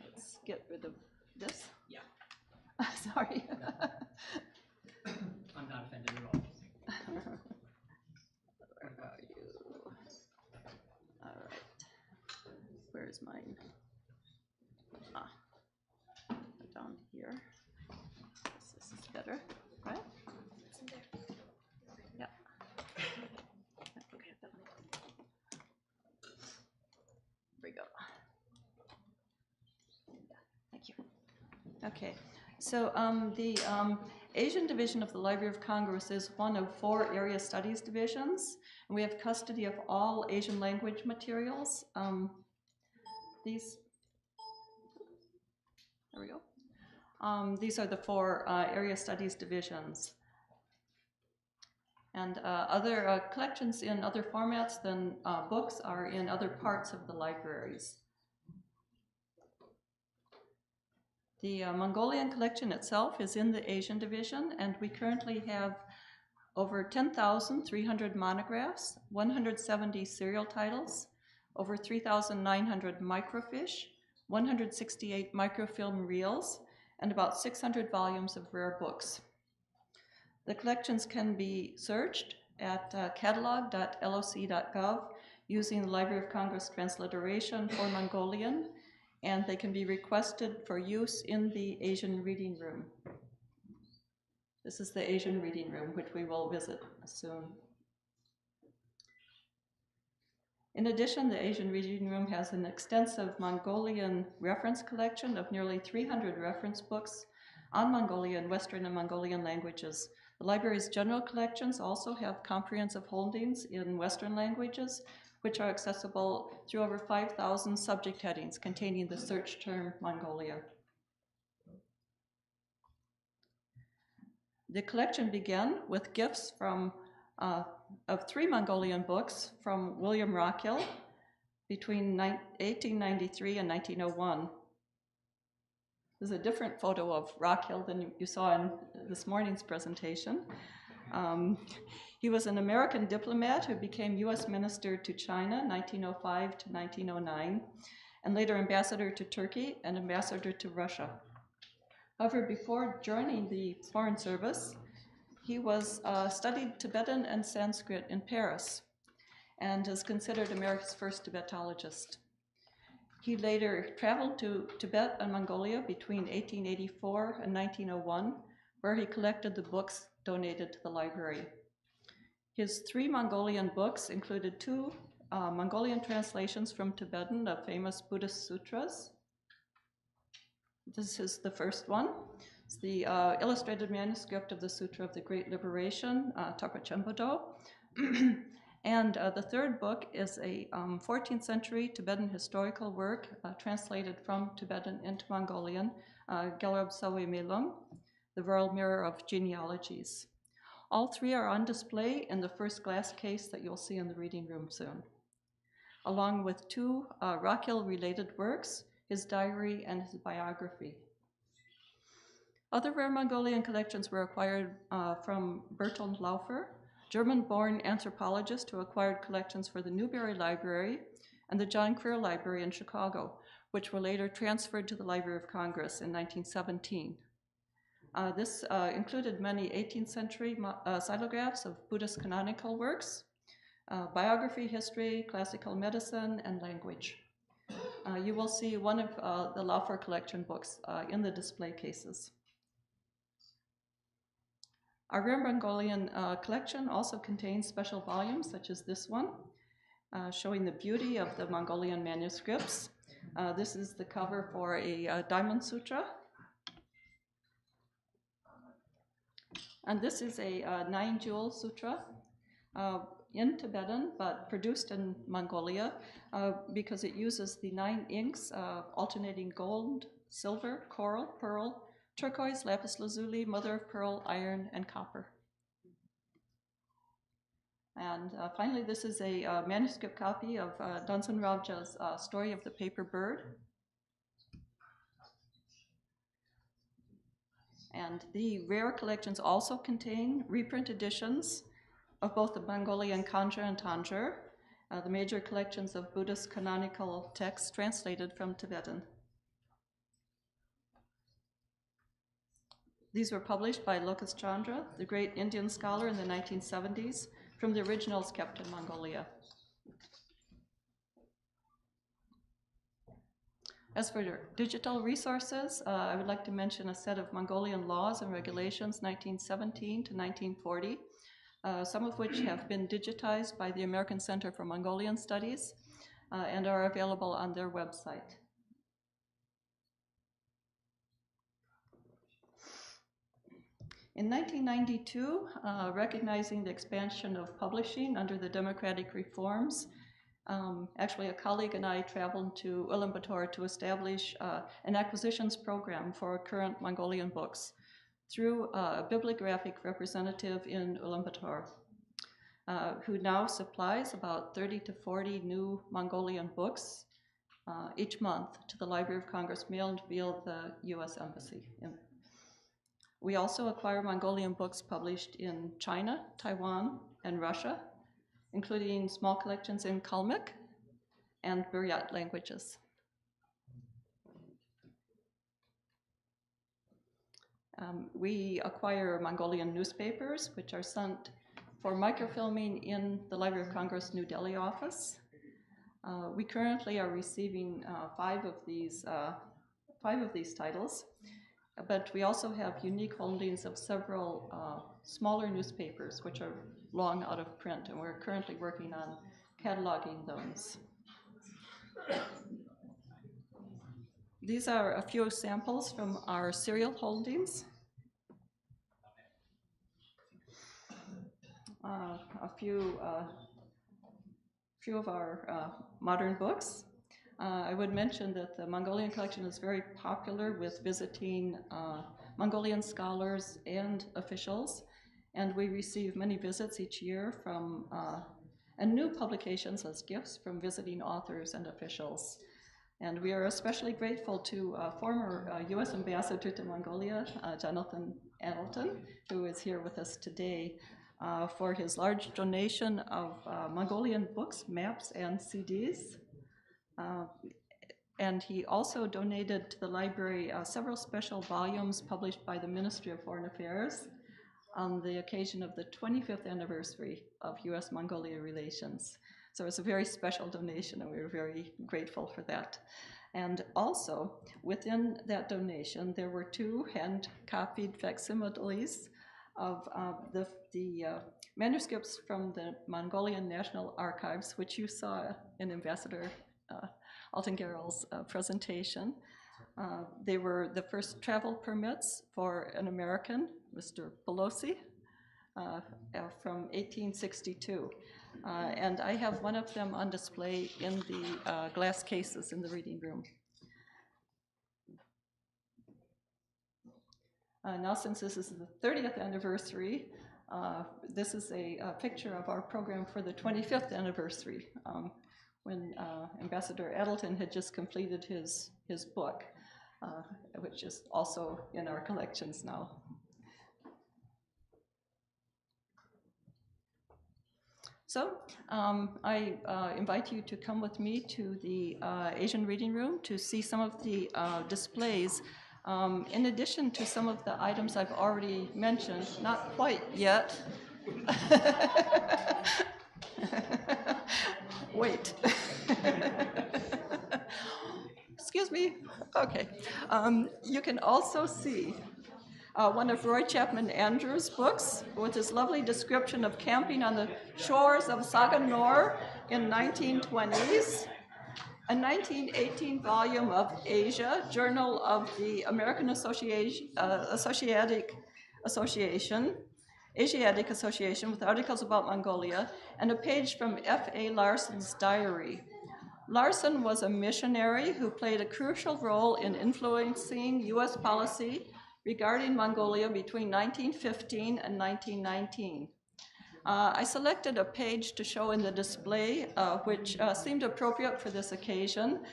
Let's get rid of this. Yeah. Sorry. I'm not offended at all. Where are you? All right. Where's mine? Down here. This is better, right? Yeah. Okay. There we go. Thank you. Okay. So the Asian Division of the Library of Congress is one of 4 area studies divisions, and we have custody of all Asian language materials. There we go. These are the 4 area studies divisions. And other collections in other formats than books are in other parts of the libraries. The Mongolian collection itself is in the Asian Division, and we currently have over 10,300 monographs, 170 serial titles, over 3,900 microfiche, 168 microfilm reels, and about 600 volumes of rare books. The collections can be searched at catalog.loc.gov using the Library of Congress transliteration for Mongolian, and they can be requested for use in the Asian Reading Room. This is the Asian Reading Room, which we will visit soon. In addition, the Asian Reading Room has an extensive Mongolian reference collection of nearly 300 reference books on Mongolian, Western and Mongolian languages. The library's general collections also have comprehensive holdings in Western languages, which are accessible through over 5,000 subject headings containing the search term Mongolia. The collection began with gifts from of 3 Mongolian books from William Rockhill between 1893 and 1901. This is a different photo of Rockhill than you saw in this morning's presentation. He was an American diplomat who became U.S. Minister to China 1905 to 1909, and later ambassador to Turkey and ambassador to Russia. However, before joining the Foreign Service, he studied Tibetan and Sanskrit in Paris and is considered America's first Tibetologist. He later traveled to Tibet and Mongolia between 1884 and 1901, where he collected the books donated to the library. His 3 Mongolian books included 2 Mongolian translations from Tibetan of famous Buddhist sutras. This is the first one. It's the illustrated manuscript of the Sutra of the Great Liberation, Tapa Chempodo. And the third book is a 14th century Tibetan historical work translated from Tibetan into Mongolian, Gelab Sawe Melung, the Royal Mirror of Genealogies. All 3 are on display in the first glass case that you'll see in the reading room soon, along with 2 Rockhill-related works, his diary and his biography. Other rare Mongolian collections were acquired from Bertold Laufer, German-born anthropologist who acquired collections for the Newberry Library and the John Crear Library in Chicago, which were later transferred to the Library of Congress in 1917. This included many 18th century xylographs of Buddhist canonical works, biography, history, classical medicine, and language. You will see one of the Laufer collection books in the display cases. Our rare Mongolian collection also contains special volumes such as this one, showing the beauty of the Mongolian manuscripts. This is the cover for a Diamond Sutra. And this is a 9-jewel sutra in Tibetan, but produced in Mongolia because it uses the 9 inks, alternating gold, silver, coral, pearl, turquoise, lapis lazuli, mother of pearl, iron, and copper. And finally, this is a manuscript copy of Danzan Ravja's Story of the Paper Bird. And the rare collections also contain reprint editions of both the Mongolian Kanjur and Tanjur, the major collections of Buddhist canonical texts translated from Tibetan. These were published by Lokas Chandra, the great Indian scholar in the 1970s, from the originals kept in Mongolia. As for digital resources, I would like to mention a set of Mongolian laws and regulations 1917 to 1940, some of which have been digitized by the American Center for Mongolian Studies and are available on their website. In 1992, recognizing the expansion of publishing under the democratic reforms, actually a colleague and I traveled to Ulaanbaatar to establish an acquisitions program for current Mongolian books through a bibliographic representative in Ulaanbaatar, who now supplies about 30 to 40 new Mongolian books each month to the Library of Congress, mailed via the U.S. Embassy. We also acquire Mongolian books published in China, Taiwan, and Russia, including small collections in Kalmyk and Buryat languages. We acquire Mongolian newspapers, which are sent for microfilming in the Library of Congress New Delhi office. We currently are receiving five of these titles, but we also have unique holdings of several smaller newspapers which are long out of print, and we're currently working on cataloging those. These are a few samples from our serial holdings. A few of our modern books. I would mention that the Mongolian collection is very popular with visiting Mongolian scholars and officials, and we receive many visits each year from and new publications as gifts from visiting authors and officials. And we are especially grateful to former U.S. Ambassador to Mongolia, Jonathan Adelton, who is here with us today, for his large donation of Mongolian books, maps, and CDs. And he also donated to the library several special volumes published by the Ministry of Foreign Affairs on the occasion of the 25th anniversary of U.S.-Mongolia relations. So it's a very special donation, and we were very grateful for that. And also, within that donation, there were 2 hand-copied facsimiles of the manuscripts from the Mongolian National Archives, which you saw in Ambassador Altengerel's presentation. They were the first travel permits for an American, Mr. Pelosi, from 1862. And I have one of them on display in the glass cases in the reading room. Now, since this is the 30th anniversary, this is a picture of our program for the 25th anniversary, when Ambassador Adelton had just completed his book, which is also in our collections now. So I invite you to come with me to the Asian Reading Room to see some of the displays. In addition to some of the items I've already mentioned, not quite yet. Wait. Excuse me. Okay. You can also see one of Roy Chapman Andrews' books with his lovely description of camping on the shores of Sagan Nor in 1920s, a 1918 volume of Asia, Journal of the American Asiatic Association with articles about Mongolia, and a page from F.A. Larson's diary. Larson was a missionary who played a crucial role in influencing U.S. policy regarding Mongolia between 1915 and 1919. I selected a page to show in the display, which seemed appropriate for this occasion.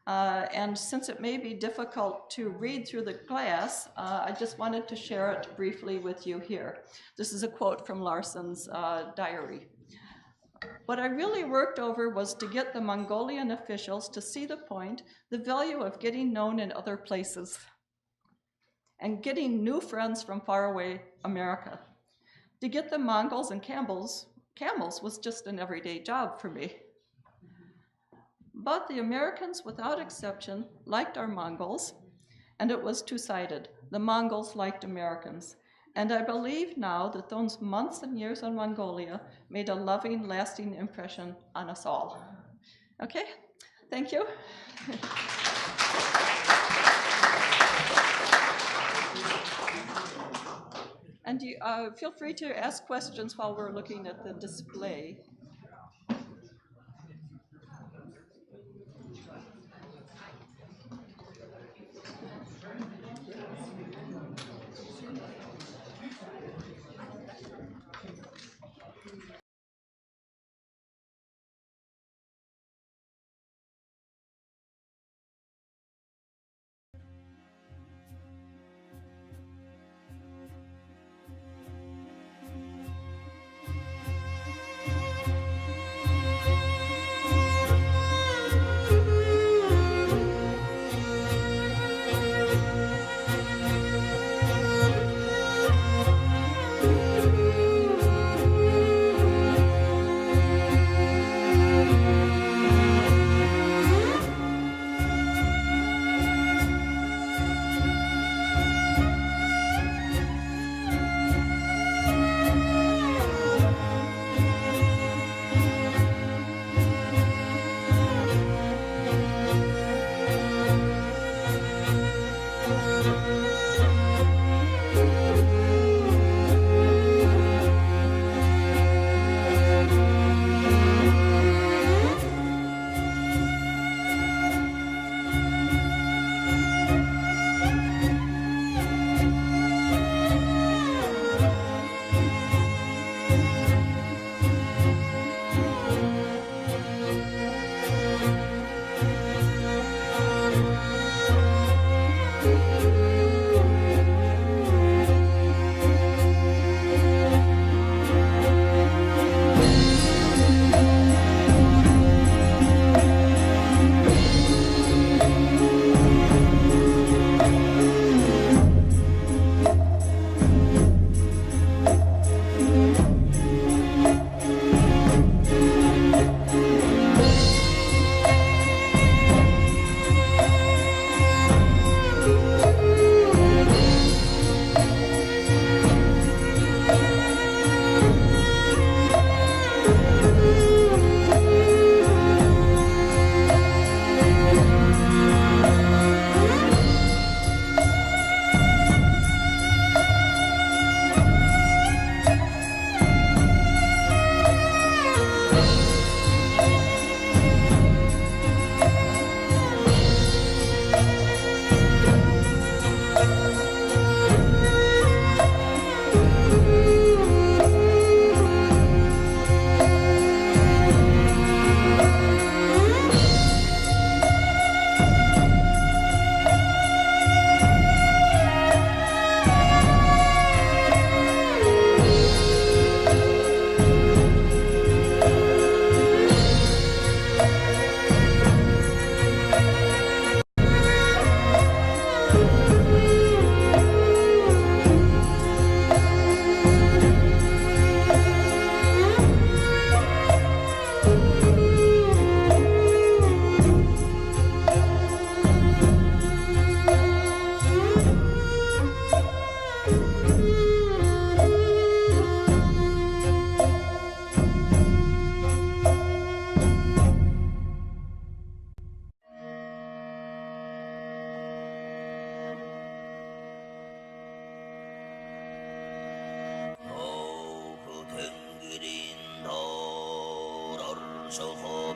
And since it may be difficult to read through the glass, I just wanted to share it briefly with you here. This is a quote from Larson's diary. What I really worked over was to get the Mongolian officials to see the point, the value of getting known in other places and getting new friends from faraway America. To get the Mongols and camels was just an everyday job for me. But the Americans, without exception, liked our Mongols, and it was two-sided. The Mongols liked Americans. And I believe now that those months and years in Mongolia made a loving, lasting impression on us all. Okay, thank you. And you, feel free to ask questions while we're looking at the display.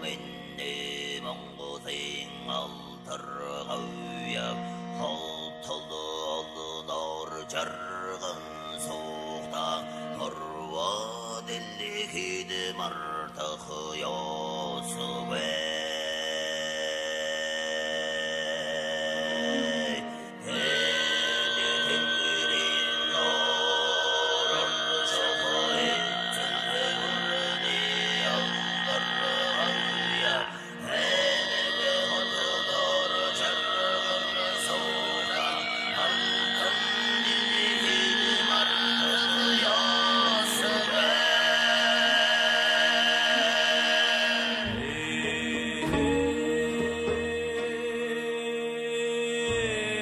minni mongoting altergauya haltalı alınor jargın soğukta horva dilli hidim artık yosu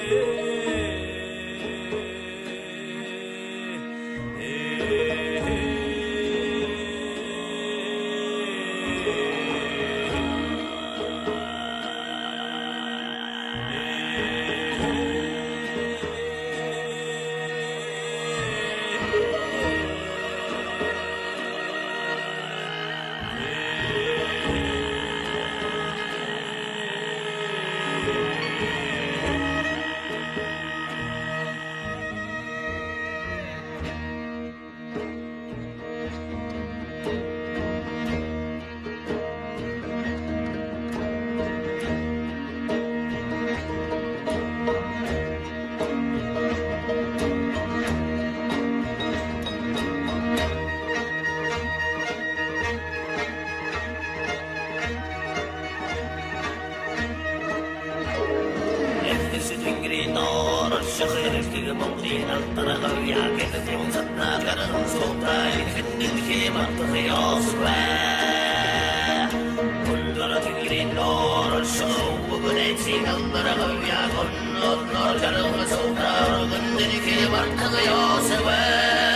Thank you.